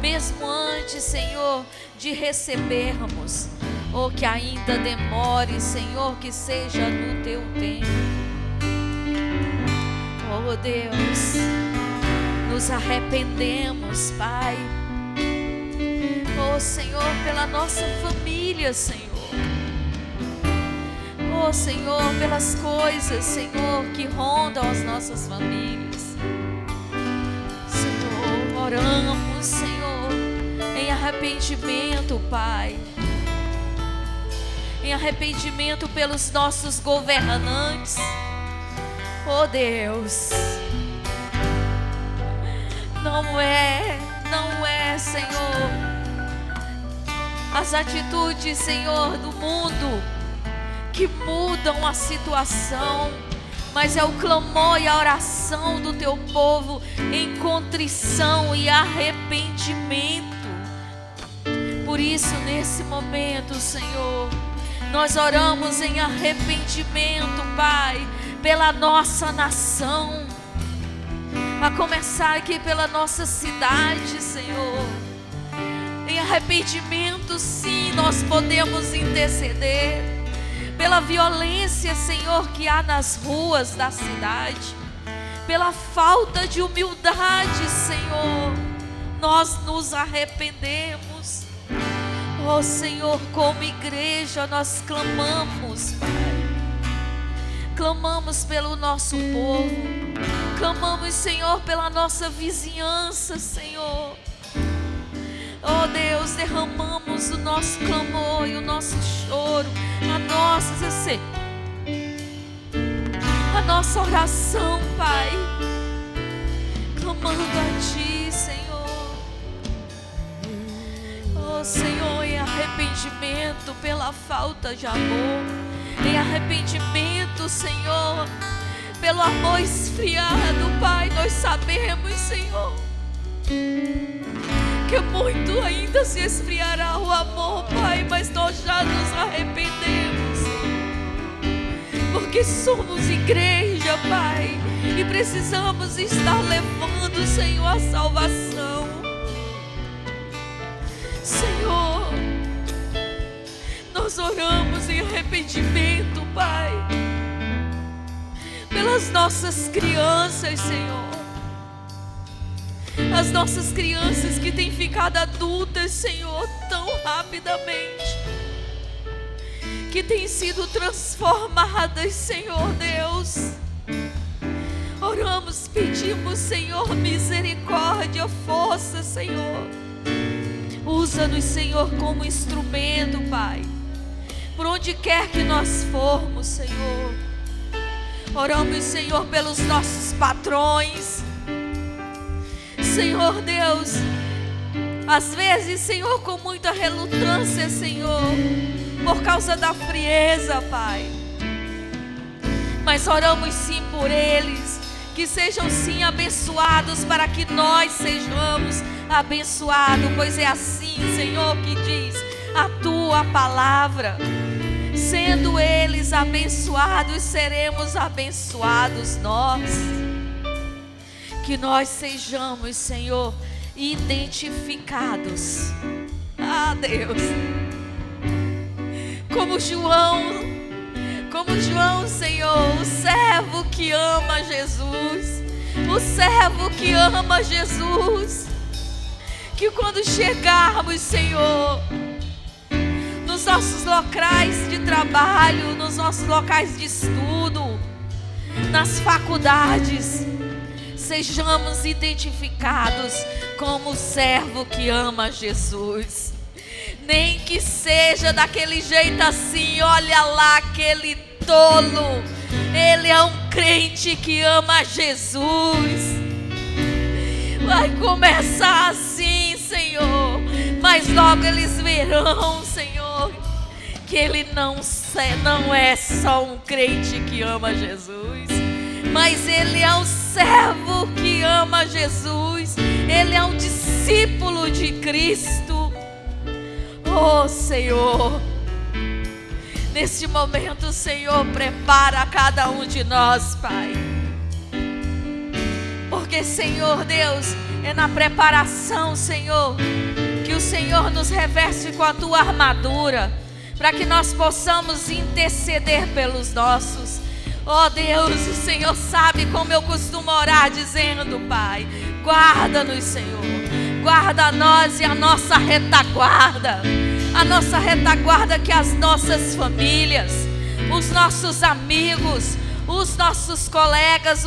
S3: mesmo antes, Senhor, de recebermos, ou que ainda demore, Senhor, que seja no Teu tempo. Oh Deus, nos arrependemos, Pai. Oh Senhor, pela nossa família, Senhor. Oh Senhor, pelas coisas, Senhor, que rondam as nossas famílias. Senhor, oramos, Senhor, em arrependimento, Pai. Em arrependimento pelos nossos governantes. Oh Deus, não é, Senhor, as atitudes, Senhor, do mundo que mudam a situação, mas é o clamor e a oração do Teu povo em contrição e arrependimento. Por isso, nesse momento, Senhor, nós oramos em arrependimento, Pai, pela nossa nação, a começar aqui pela nossa cidade, Senhor. Em arrependimento, sim, nós podemos interceder pela violência, Senhor, que há nas ruas da cidade, pela falta de humildade, Senhor. Nós nos arrependemos. Oh Senhor, como igreja nós clamamos, Pai. Clamamos pelo nosso povo. Clamamos, Senhor, pela nossa vizinhança, Senhor. Oh Deus, derramamos o nosso clamor e o nosso choro, a nossa oração, Pai, clamando a Ti, Senhor. Oh, Senhor, em arrependimento pela falta de amor, em arrependimento, Senhor, pelo amor esfriado, Pai, nós sabemos, Senhor, que muito ainda se esfriará o amor, Pai, mas nós já nos arrependemos, Senhor, porque somos igreja, Pai, e precisamos estar levando, Senhor, a salvação. Senhor, nós oramos em arrependimento, Pai, pelas nossas crianças, Senhor, as nossas crianças que têm ficado adultas, Senhor, tão rapidamente, que têm sido transformadas, Senhor Deus. Oramos, pedimos, Senhor, misericórdia, força, Senhor. Usa-nos, Senhor, como instrumento, Pai, por onde quer que nós formos, Senhor. Oramos, Senhor, pelos nossos patrões, Senhor Deus, às vezes, Senhor, com muita relutância, Senhor, por causa da frieza, Pai, mas oramos sim por eles, que sejam sim abençoados, para que nós sejamos abençoados, pois é assim, Senhor, que diz a tua palavra. Sendo eles abençoados, seremos abençoados nós. Que nós sejamos, Senhor, identificados. Ah, Deus, como João, Senhor, o servo que ama Jesus, o servo que ama Jesus, que quando chegarmos, Senhor, nos nossos locais de trabalho, nos nossos locais de estudo, nas faculdades, sejamos identificados como o servo que ama Jesus. Nem que seja daquele jeito assim, olha lá aquele tolo, ele é um crente que ama Jesus. Vai começar assim, Senhor, mas logo eles verão, Senhor, que ele não é só um crente que ama Jesus, mas ele é um servo que ama Jesus, ele é um discípulo de Cristo. Oh, Senhor, neste momento, Senhor, prepara cada um de nós, Pai, porque, Senhor Deus, é na preparação, Senhor, que o Senhor nos reveste com a tua armadura, para que nós possamos interceder pelos nossos. Oh Deus, o Senhor sabe como eu costumo orar, dizendo, Pai, guarda-nos, Senhor, guarda nós e a nossa retaguarda, que as nossas famílias, os nossos amigos, os nossos colegas,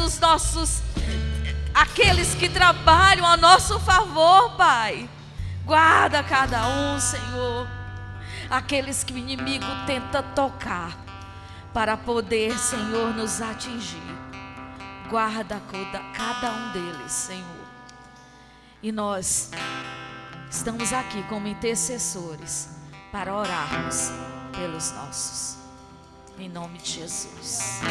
S3: aqueles que trabalham a nosso favor, Pai, guarda cada um, Senhor, aqueles que o inimigo tenta tocar para poder, Senhor, nos atingir, guarda cada um deles, Senhor. E nós estamos aqui como intercessores para orarmos pelos nossos, em nome de Jesus.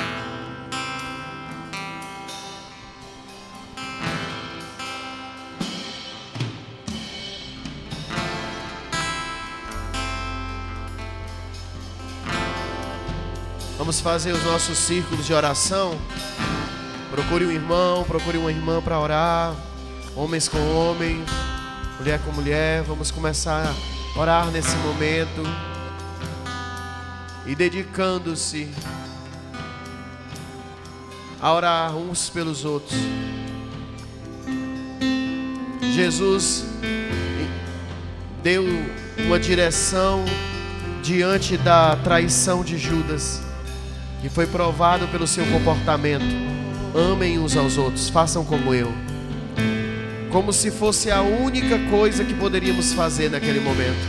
S2: Vamos fazer os nossos círculos de oração. Procure um irmão, procure uma irmã para orar. Homens com homens, mulher com mulher. Vamos começar a orar nesse momento. E dedicando-se a orar uns pelos outros. Jesus deu uma direção diante da traição de Judas, que foi provado pelo seu comportamento. Amem uns aos outros, façam como eu. Como se fosse a única coisa que poderíamos fazer naquele momento.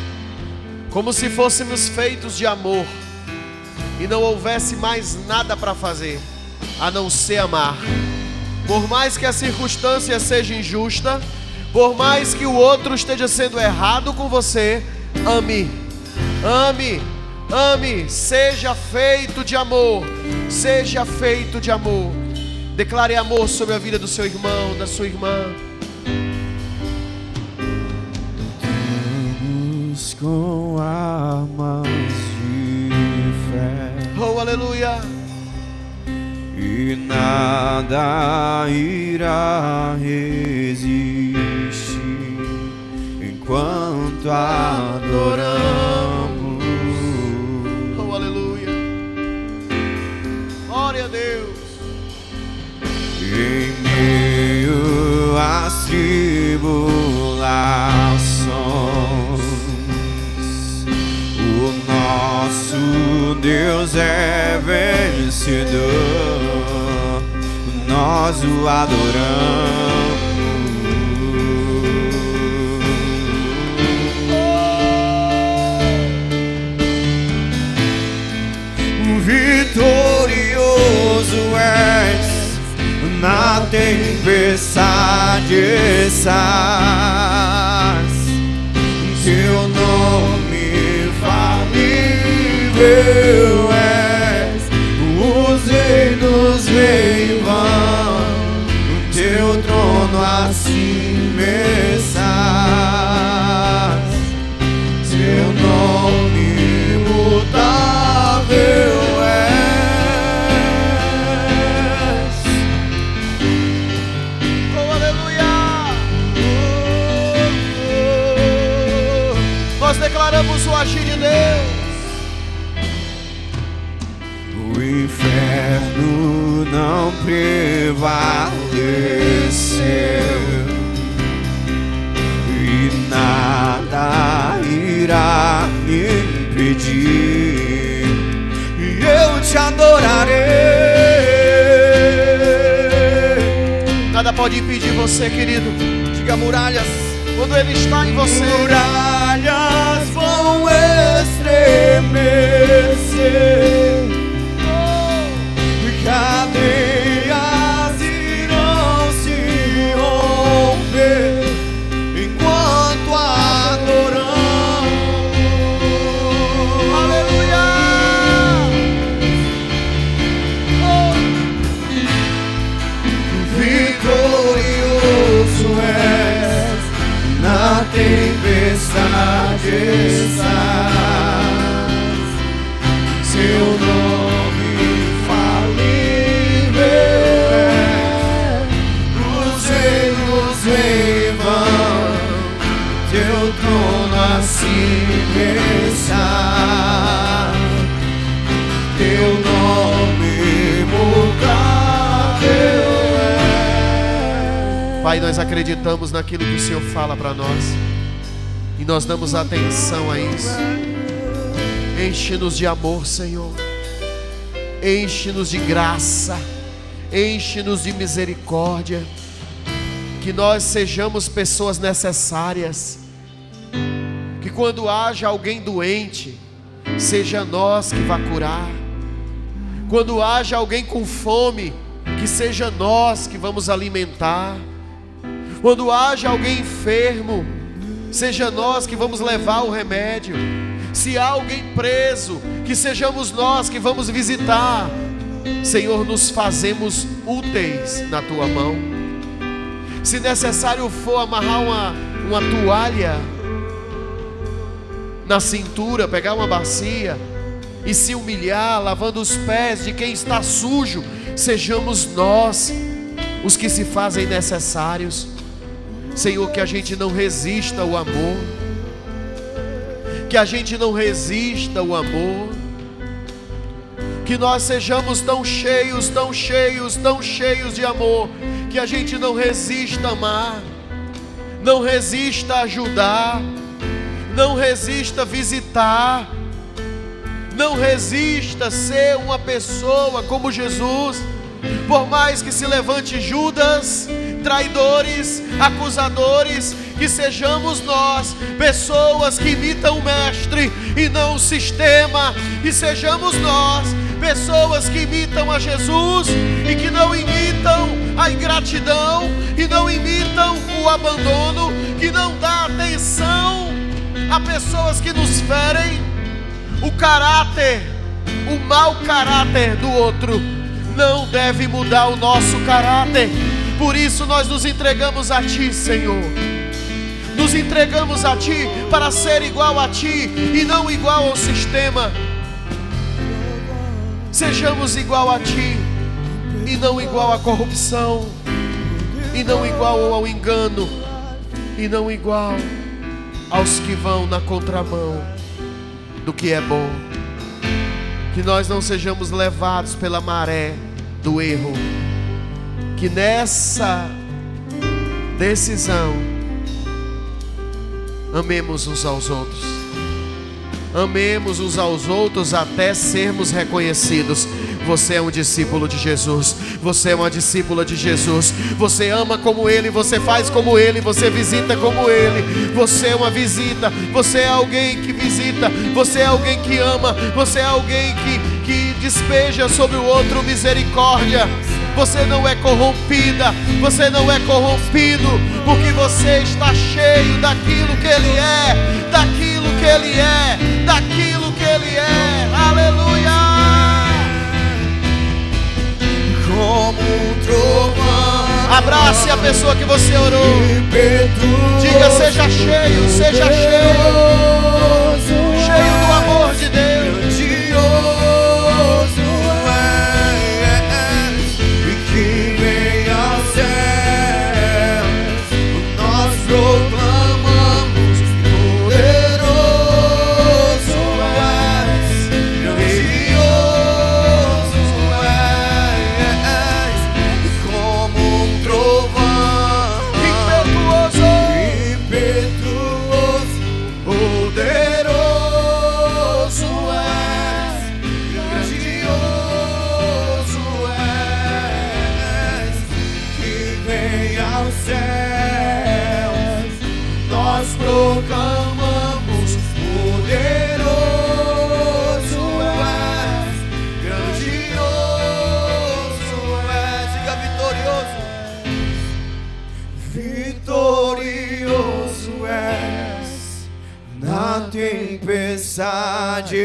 S2: Como se fôssemos feitos de amor e não houvesse mais nada para fazer a não ser amar. Por mais que a circunstância seja injusta, por mais que o outro esteja sendo errado com você, Ame, ame, ame. Seja feito de amor. Seja feito de amor. Declare amor sobre a vida do seu irmão, da sua irmã.
S4: Estamos com armas de fé.
S2: Oh, aleluia.
S4: E nada irá resistir enquanto adoramos.
S2: Oh, aleluia. Glória a Deus.
S4: Em meio às tribulações, o nosso Deus é vencedor, nós o adoramos. Vitorioso és, na tempestade estás, teu nome falível és, os reinos vêm e vão, teu trono acima estás, teu nome imutável és.
S2: Nós declaramos o agir de Deus.
S4: O inferno não prevaleceu e nada irá me impedir, e eu te adorarei.
S2: Nada pode impedir você, querido.
S4: Diga muralhas.
S2: Quando Ele está em você,
S4: muralhas vão estremecer, cadeias irão se romper enquanto adoramos.
S2: aleluia.
S4: Vitorioso és, na tempestade estás, seu nome infalível é, os reinos vêm e vão, teu trono acima está, teu nome imutável é.
S2: Pai, nós acreditamos naquilo que o Senhor fala para nós e nós damos atenção a isso. Enche-nos de amor, Senhor. Enche-nos de graça. Enche-nos de misericórdia. Que nós sejamos pessoas necessárias. Que quando haja alguém doente, seja nós que vá curar. Quando haja alguém com fome, que seja nós que vamos alimentar. Quando haja alguém enfermo, seja nós que vamos levar o remédio. Se há alguém preso, que sejamos nós que vamos visitar. Senhor, nos fazemos úteis na Tua mão. Se necessário for amarrar uma toalha na cintura, pegar uma bacia e se humilhar, lavando os pés de quem está sujo, sejamos nós os que se fazem necessários. Senhor, que a gente não resista ao amor, que a gente não resista ao amor, que nós sejamos tão cheios, tão cheios, tão cheios de amor, que a gente não resista a amar, não resista a ajudar, não resista a visitar, não resista a ser uma pessoa como Jesus. Por mais que se levante Judas, traidores, acusadores, que sejamos nós pessoas que imitam o Mestre e não o sistema, e sejamos nós pessoas que imitam a Jesus e que não imitam a ingratidão e não imitam o abandono, que não dá atenção Há pessoas que nos ferem. O caráter, o mau caráter do outro não deve mudar o nosso caráter. Por isso nós nos entregamos a Ti, Senhor. Nos entregamos a Ti para ser igual a Ti e não igual ao sistema. Sejamos igual a Ti e não igual à corrupção, e não igual ao engano, e não igual aos que vão na contramão do que é bom. Que nós não sejamos levados pela maré do erro. Que nessa decisão amemos uns aos outros. Amemos uns aos outros até sermos reconhecidos. Você é um discípulo de Jesus. Você é uma discípula de Jesus. Você ama como Ele, você faz como Ele, você visita como Ele. Você é uma visita. Você é alguém que visita. Você é alguém que ama. Você é alguém que despeja sobre o outro misericórdia. Você não é corrompida. Você não é corrompido, porque você está cheio daquilo que Ele é. Daquilo que Ele é. Daquilo que Ele é. Aleluia.
S4: Como um trovão.
S2: Abrace a pessoa que você orou. Diga: seja cheio, seja cheio. Cheio do amor de Deus.
S4: Grandioso és, e que vem aos céus, nós proclamamos: poderoso és, grandioso és, como um trovão, impetuoso, poderoso és, grandioso és, que vem aos céus, nós proclamamos: poderoso és, grandioso és. Diga: vitorioso, vitorioso és, na tempestade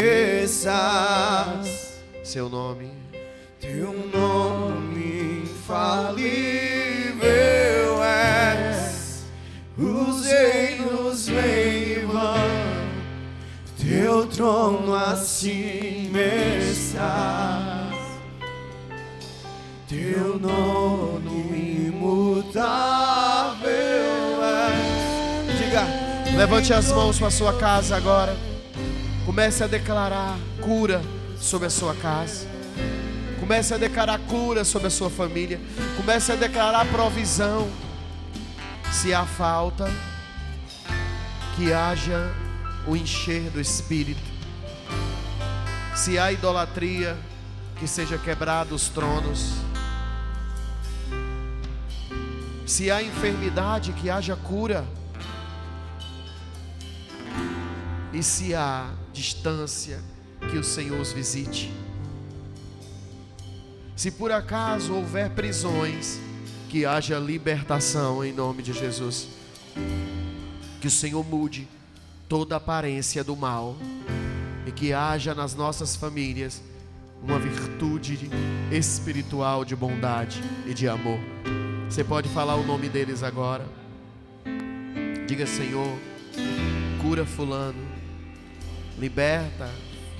S4: estás.
S2: Seu nome.
S4: Teu nome infalível és, os reinos vêm e vão, teu trono acima estás, teu nome imutável és. Diga:
S2: Levante as mãos para a sua casa agora. Comece a declarar cura sobre a sua casa. Comece a declarar cura sobre a sua família. Comece a declarar provisão. Se há falta, que haja o encher do Espírito. Se há idolatria, que seja quebrado os tronos. Se há enfermidade, que haja cura. E se há distância, que o Senhor os visite. Se por acaso houver prisões, que haja libertação em nome de Jesus. Que o Senhor mude toda a aparência do mal e que haja nas nossas famílias uma virtude espiritual de bondade e de amor. Você pode falar o nome deles agora. Diga: Senhor, cura fulano, liberta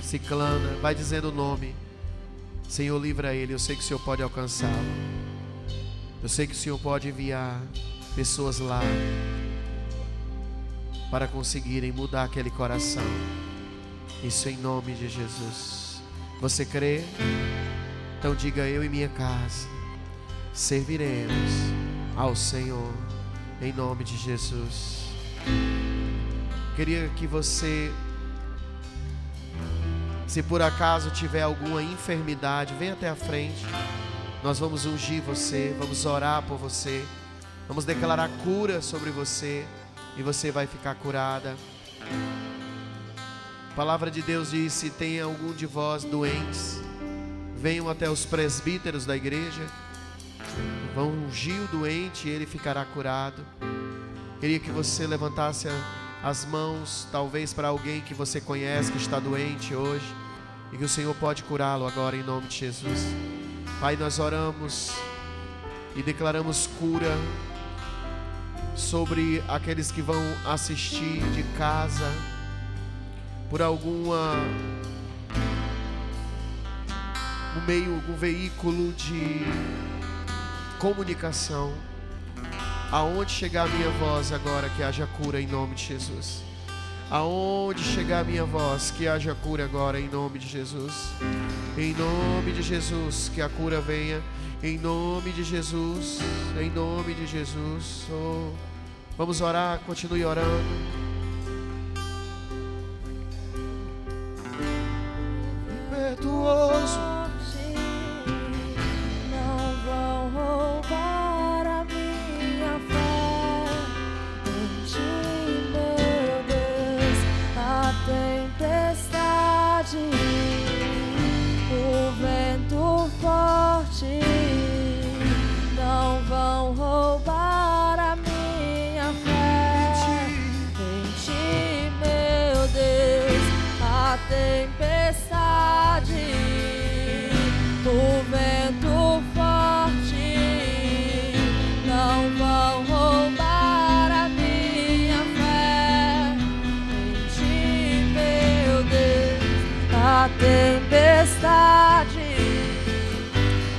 S2: ciclana. Vai dizendo o nome. Senhor, livra ele. Eu sei que o Senhor pode alcançá-lo. Eu sei que o Senhor pode enviar pessoas lá para conseguirem mudar aquele coração. Isso em nome de Jesus. Você crê? Então diga: eu e minha casa serviremos ao Senhor em nome de Jesus. Queria que você, se por acaso tiver alguma enfermidade, venha até a frente. Nós vamos ungir você, vamos orar por você, vamos declarar cura sobre você e você vai ficar curada. A palavra de Deus diz: se tem algum de vós doentes, venham até os presbíteros da igreja, vão ungir o doente e ele ficará curado. Queria que você levantasse as mãos, talvez para alguém que você conhece que está doente hoje e que o Senhor pode curá-lo agora em nome de Jesus. Pai, nós oramos e declaramos cura sobre aqueles que vão assistir de casa por algum veículo de comunicação. Aonde chegar a minha voz agora, que haja cura em nome de Jesus. Aonde chegar a minha voz, que haja cura agora em nome de Jesus. Em nome de Jesus, que a cura venha. Em nome de Jesus, em nome de Jesus. Oh, vamos orar, continue orando. Impetuoso.
S1: Não vão roubar a minha fé. Em ti, meu Deus, a tempestade, o vento forte não vão roubar a minha fé. Em ti, meu Deus, a tempestade, o vento forte não vão roubar a minha fé. Em ti, meu Deus, a tempestade,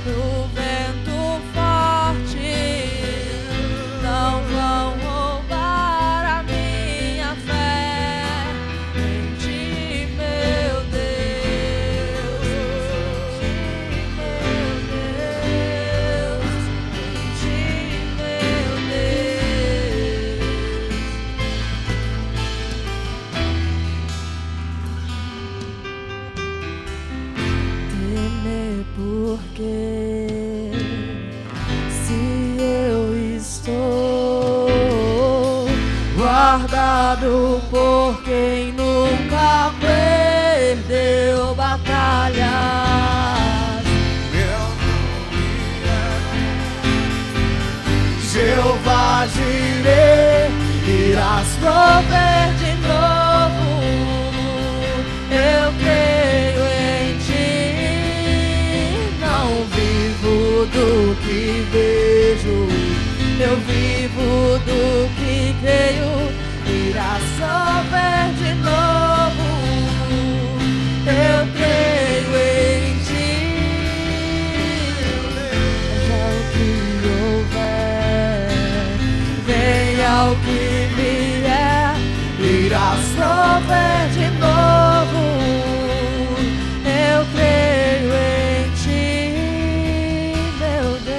S1: o vento forte não vão roubar a minha fé. Em ti, meu Deus, em ti, meu Deus, temer porque se eu estou guardado por quem nunca perdeu batalhas.
S4: Meu nome é
S1: Jeová Jireh, irás prover de novo. Eu creio em ti, não vivo do que vejo, eu vivo do que creio. Irás prover de novo. Eu creio em ti. Seja o que houver, venha o que vier, irás prover de novo. Eu creio em ti, meu Deus.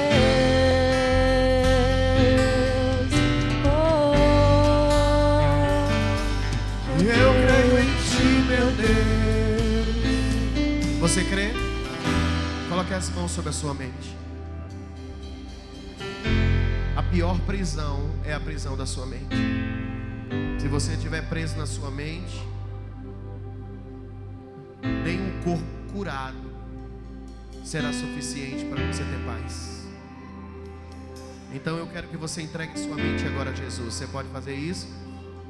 S2: Eu creio em ti, meu Deus. Você crê? Coloque as mãos sobre a sua mente. A pior prisão é a prisão da sua mente. Se você estiver preso na sua mente, nenhum corpo curado será suficiente para você ter paz. Então eu quero que você entregue sua mente agora a Jesus. Você pode fazer isso?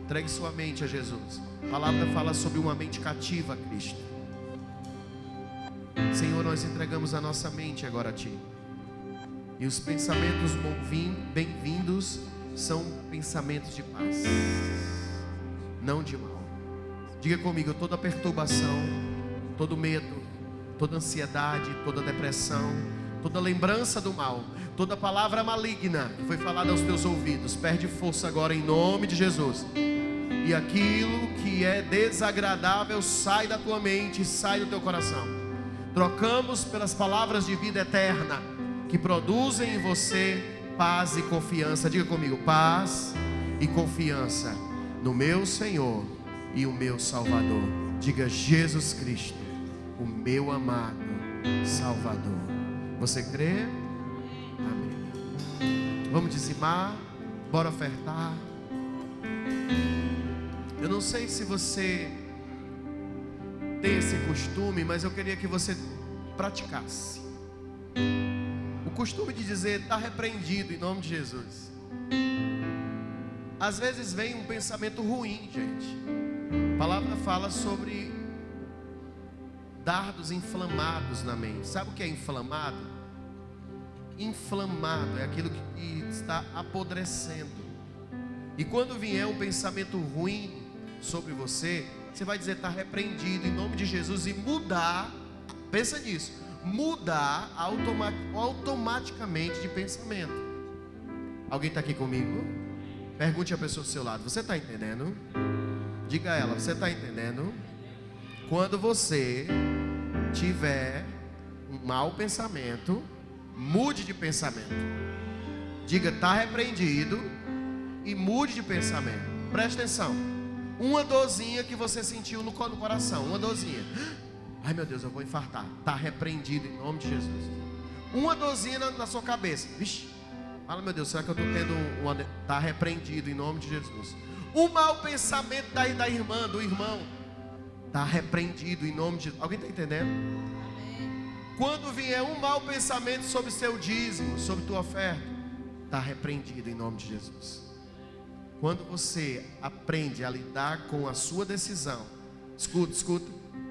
S2: Entregue sua mente a Jesus. A palavra fala sobre uma mente cativa a Cristo. Senhor, nós entregamos a nossa mente agora a Ti. E os pensamentos bem-vindos são pensamentos de paz, não de mal. Diga comigo: toda perturbação, todo medo, toda ansiedade, toda depressão, toda lembrança do mal, toda palavra maligna que foi falada aos teus ouvidos, perde força agora em nome de Jesus. E aquilo que é desagradável sai da tua mente, sai do teu coração. Trocamos pelas palavras de vida eterna que produzem em você paz e confiança. Diga comigo: paz e confiança no meu Senhor e o meu Salvador. Diga: Jesus Cristo, o meu amado Salvador. Você crê? Amém. Vamos dizimar, bora ofertar. Eu não sei se você tem esse costume, mas eu queria que você praticasse o costume de dizer: está repreendido em nome de Jesus. Às vezes vem um pensamento ruim, gente. A palavra fala sobre dardos inflamados na mente. Sabe o que é inflamado? Inflamado é aquilo que está apodrecendo. E quando vier um pensamento ruim sobre você, você vai dizer: está repreendido em nome de Jesus, e mudar. Pensa nisso, mudar automaticamente de pensamento. Alguém está aqui comigo? Pergunte a pessoa do seu lado: você está entendendo? Diga a ela: você está entendendo? Quando você tiver um mau pensamento, mude de pensamento. Diga: está repreendido, e mude de pensamento. Presta atenção. Uma dorzinha que você sentiu no coração, uma dorzinha. Ai meu Deus, eu vou infartar. Está repreendido em nome de Jesus. Uma dorzinha na sua cabeça. Vixe, fala: meu Deus, será que eu estou tendo uma... Está repreendido em nome de Jesus. O mau pensamento da irmã, do irmão, está repreendido em nome de Jesus. Alguém está entendendo? Quando vier um mau pensamento sobre seu dízimo, sobre tua oferta, está repreendido em nome de Jesus. Quando você aprende a lidar com a sua decisão, escuta,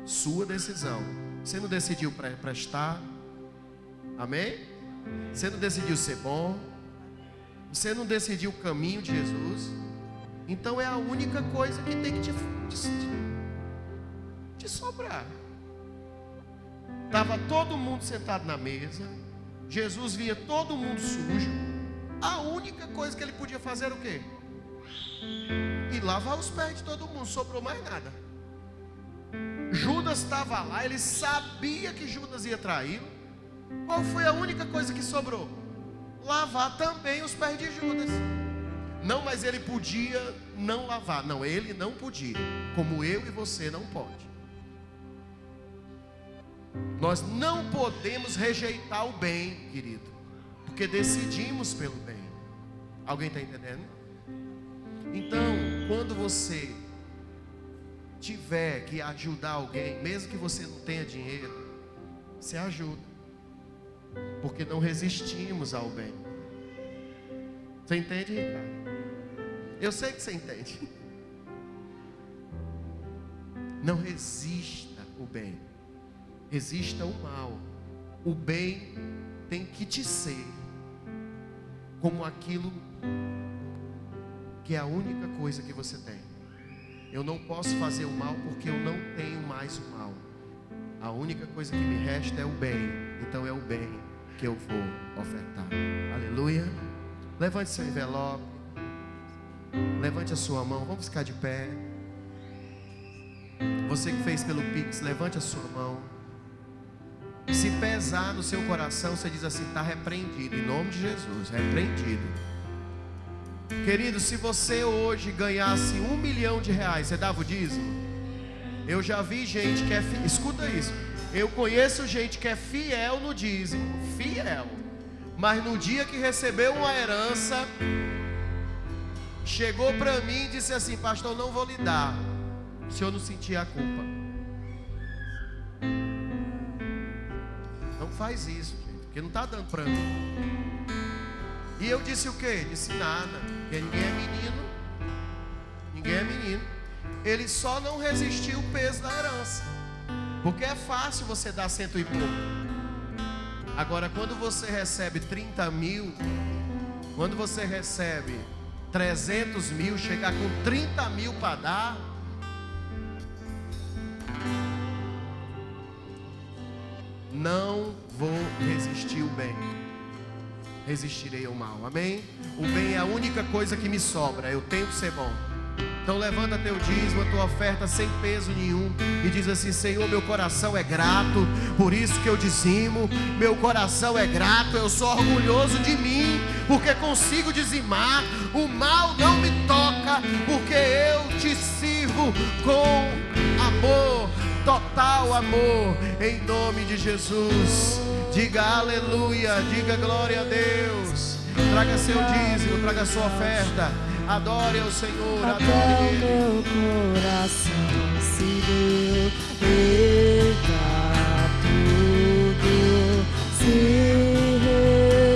S2: sua decisão. Você não decidiu prestar, amém? Você não decidiu ser bom, você não decidiu o caminho de Jesus. Então é a única coisa que tem que te sobrar. Estava todo mundo sentado na mesa, Jesus via todo mundo sujo. A única coisa que ele podia fazer era o quê? E lavar os pés de todo mundo, sobrou mais nada. Judas estava lá, ele sabia que Judas ia traí-lo. Qual foi a única coisa que sobrou? Lavar também os pés de Judas. Não, mas ele podia não lavar. Não, ele não podia, como eu e você não pode. Nós não podemos rejeitar o bem, querido, porque decidimos pelo bem. Alguém está entendendo? Então, quando você tiver que ajudar alguém, mesmo que você não tenha dinheiro, você ajuda, porque não resistimos ao bem. Você entende, Ricardo? Eu sei que você entende. Não resista o bem, resista o mal. O bem tem que te ser como aquilo que é a única coisa que você tem. Eu não posso fazer o mal porque eu não tenho mais o mal. A única coisa que me resta é o bem. Então é o bem que eu vou ofertar. Aleluia. Levante seu envelope. Levante a sua mão. Vamos ficar de pé. Você que fez pelo Pix, levante a sua mão. Se pesar no seu coração, você diz assim: está repreendido, em nome de Jesus, repreendido. Querido, se você hoje ganhasse R$1 milhão, você dava o dízimo? Eu já vi gente que é fiel. Escuta isso. Eu conheço gente que é fiel no dízimo, fiel, mas no dia que recebeu uma herança, chegou para mim e disse assim: pastor, não vou lhe dar, se eu não sentir a culpa. Não faz isso, gente, porque não está dando para mim. E eu disse o quê? Disse nada, porque ninguém é menino. Ninguém é menino. Ele só não resistiu o peso da herança, porque é fácil você dar 100 e pouco. Agora, quando você recebe 30 mil, quando você recebe 300 mil, chegar com 30 mil para dar, não vou resistir o bem, resistirei ao mal, amém? O bem é a única coisa que me sobra, eu tenho que ser bom. Então levanta teu dízimo, a tua oferta sem peso nenhum, e diz assim: Senhor, meu coração é grato, por isso que eu dizimo. Meu coração é grato, eu sou orgulhoso de mim, porque consigo dizimar. O mal não me toca, porque eu te sirvo com amor, total amor, em nome de Jesus. Diga aleluia, diga glória a Deus. Traga seu dízimo, traga sua oferta. Adore ao Senhor, adore Ele.
S5: Até o meu coração se deu, eita, tudo se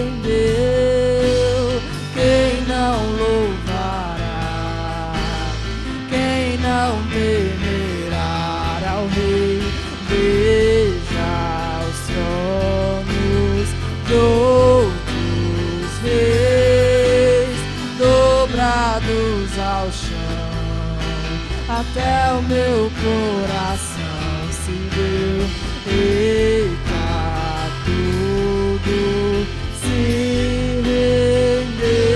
S5: rendeu. Quem não louvará Rei. Veja os tronos de outros reis dobrados ao chão, até o meu coração se deu. Eita, tudo se rendeu.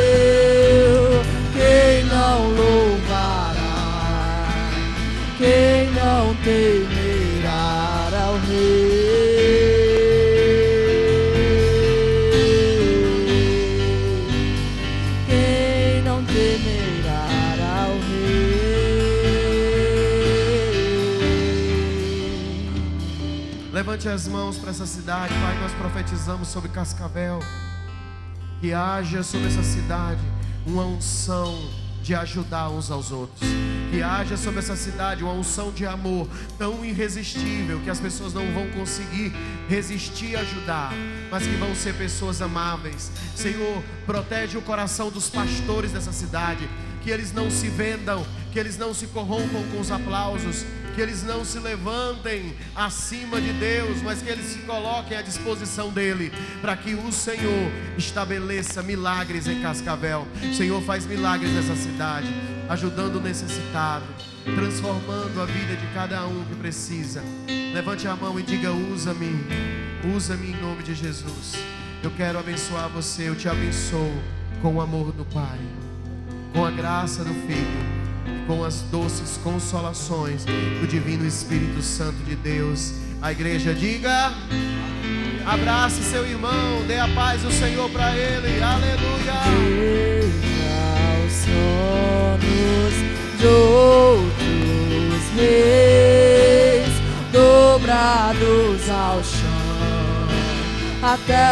S5: Quem não louvará, quem não temerá ao Rei, quem não temerá ao Rei.
S2: Levante as mãos para essa cidade, Pai. Nós profetizamos sobre Cascavel. Que haja sobre essa cidade uma unção de ajudar uns aos outros. Que haja sobre essa cidade uma unção de amor tão irresistível que as pessoas não vão conseguir resistir e ajudar, mas que vão ser pessoas amáveis. Senhor, protege o coração dos pastores dessa cidade, que eles não se vendam, que eles não se corrompam com os aplausos, que eles não se levantem acima de Deus, mas que eles se coloquem à disposição dEle, para que o Senhor estabeleça milagres em Cascavel. Senhor, faz milagres nessa cidade, ajudando o necessitado, transformando a vida de cada um que precisa. Levante a mão e diga: usa-me, usa-me em nome de Jesus. Eu quero abençoar você, eu te abençoo com o amor do Pai, com a graça do Filho, com as doces consolações do Divino Espírito Santo de Deus. A igreja diga: abrace seu irmão, dê a paz do Senhor para ele. Aleluia.
S5: Veja os tronos de outros reis dobrados ao chão, até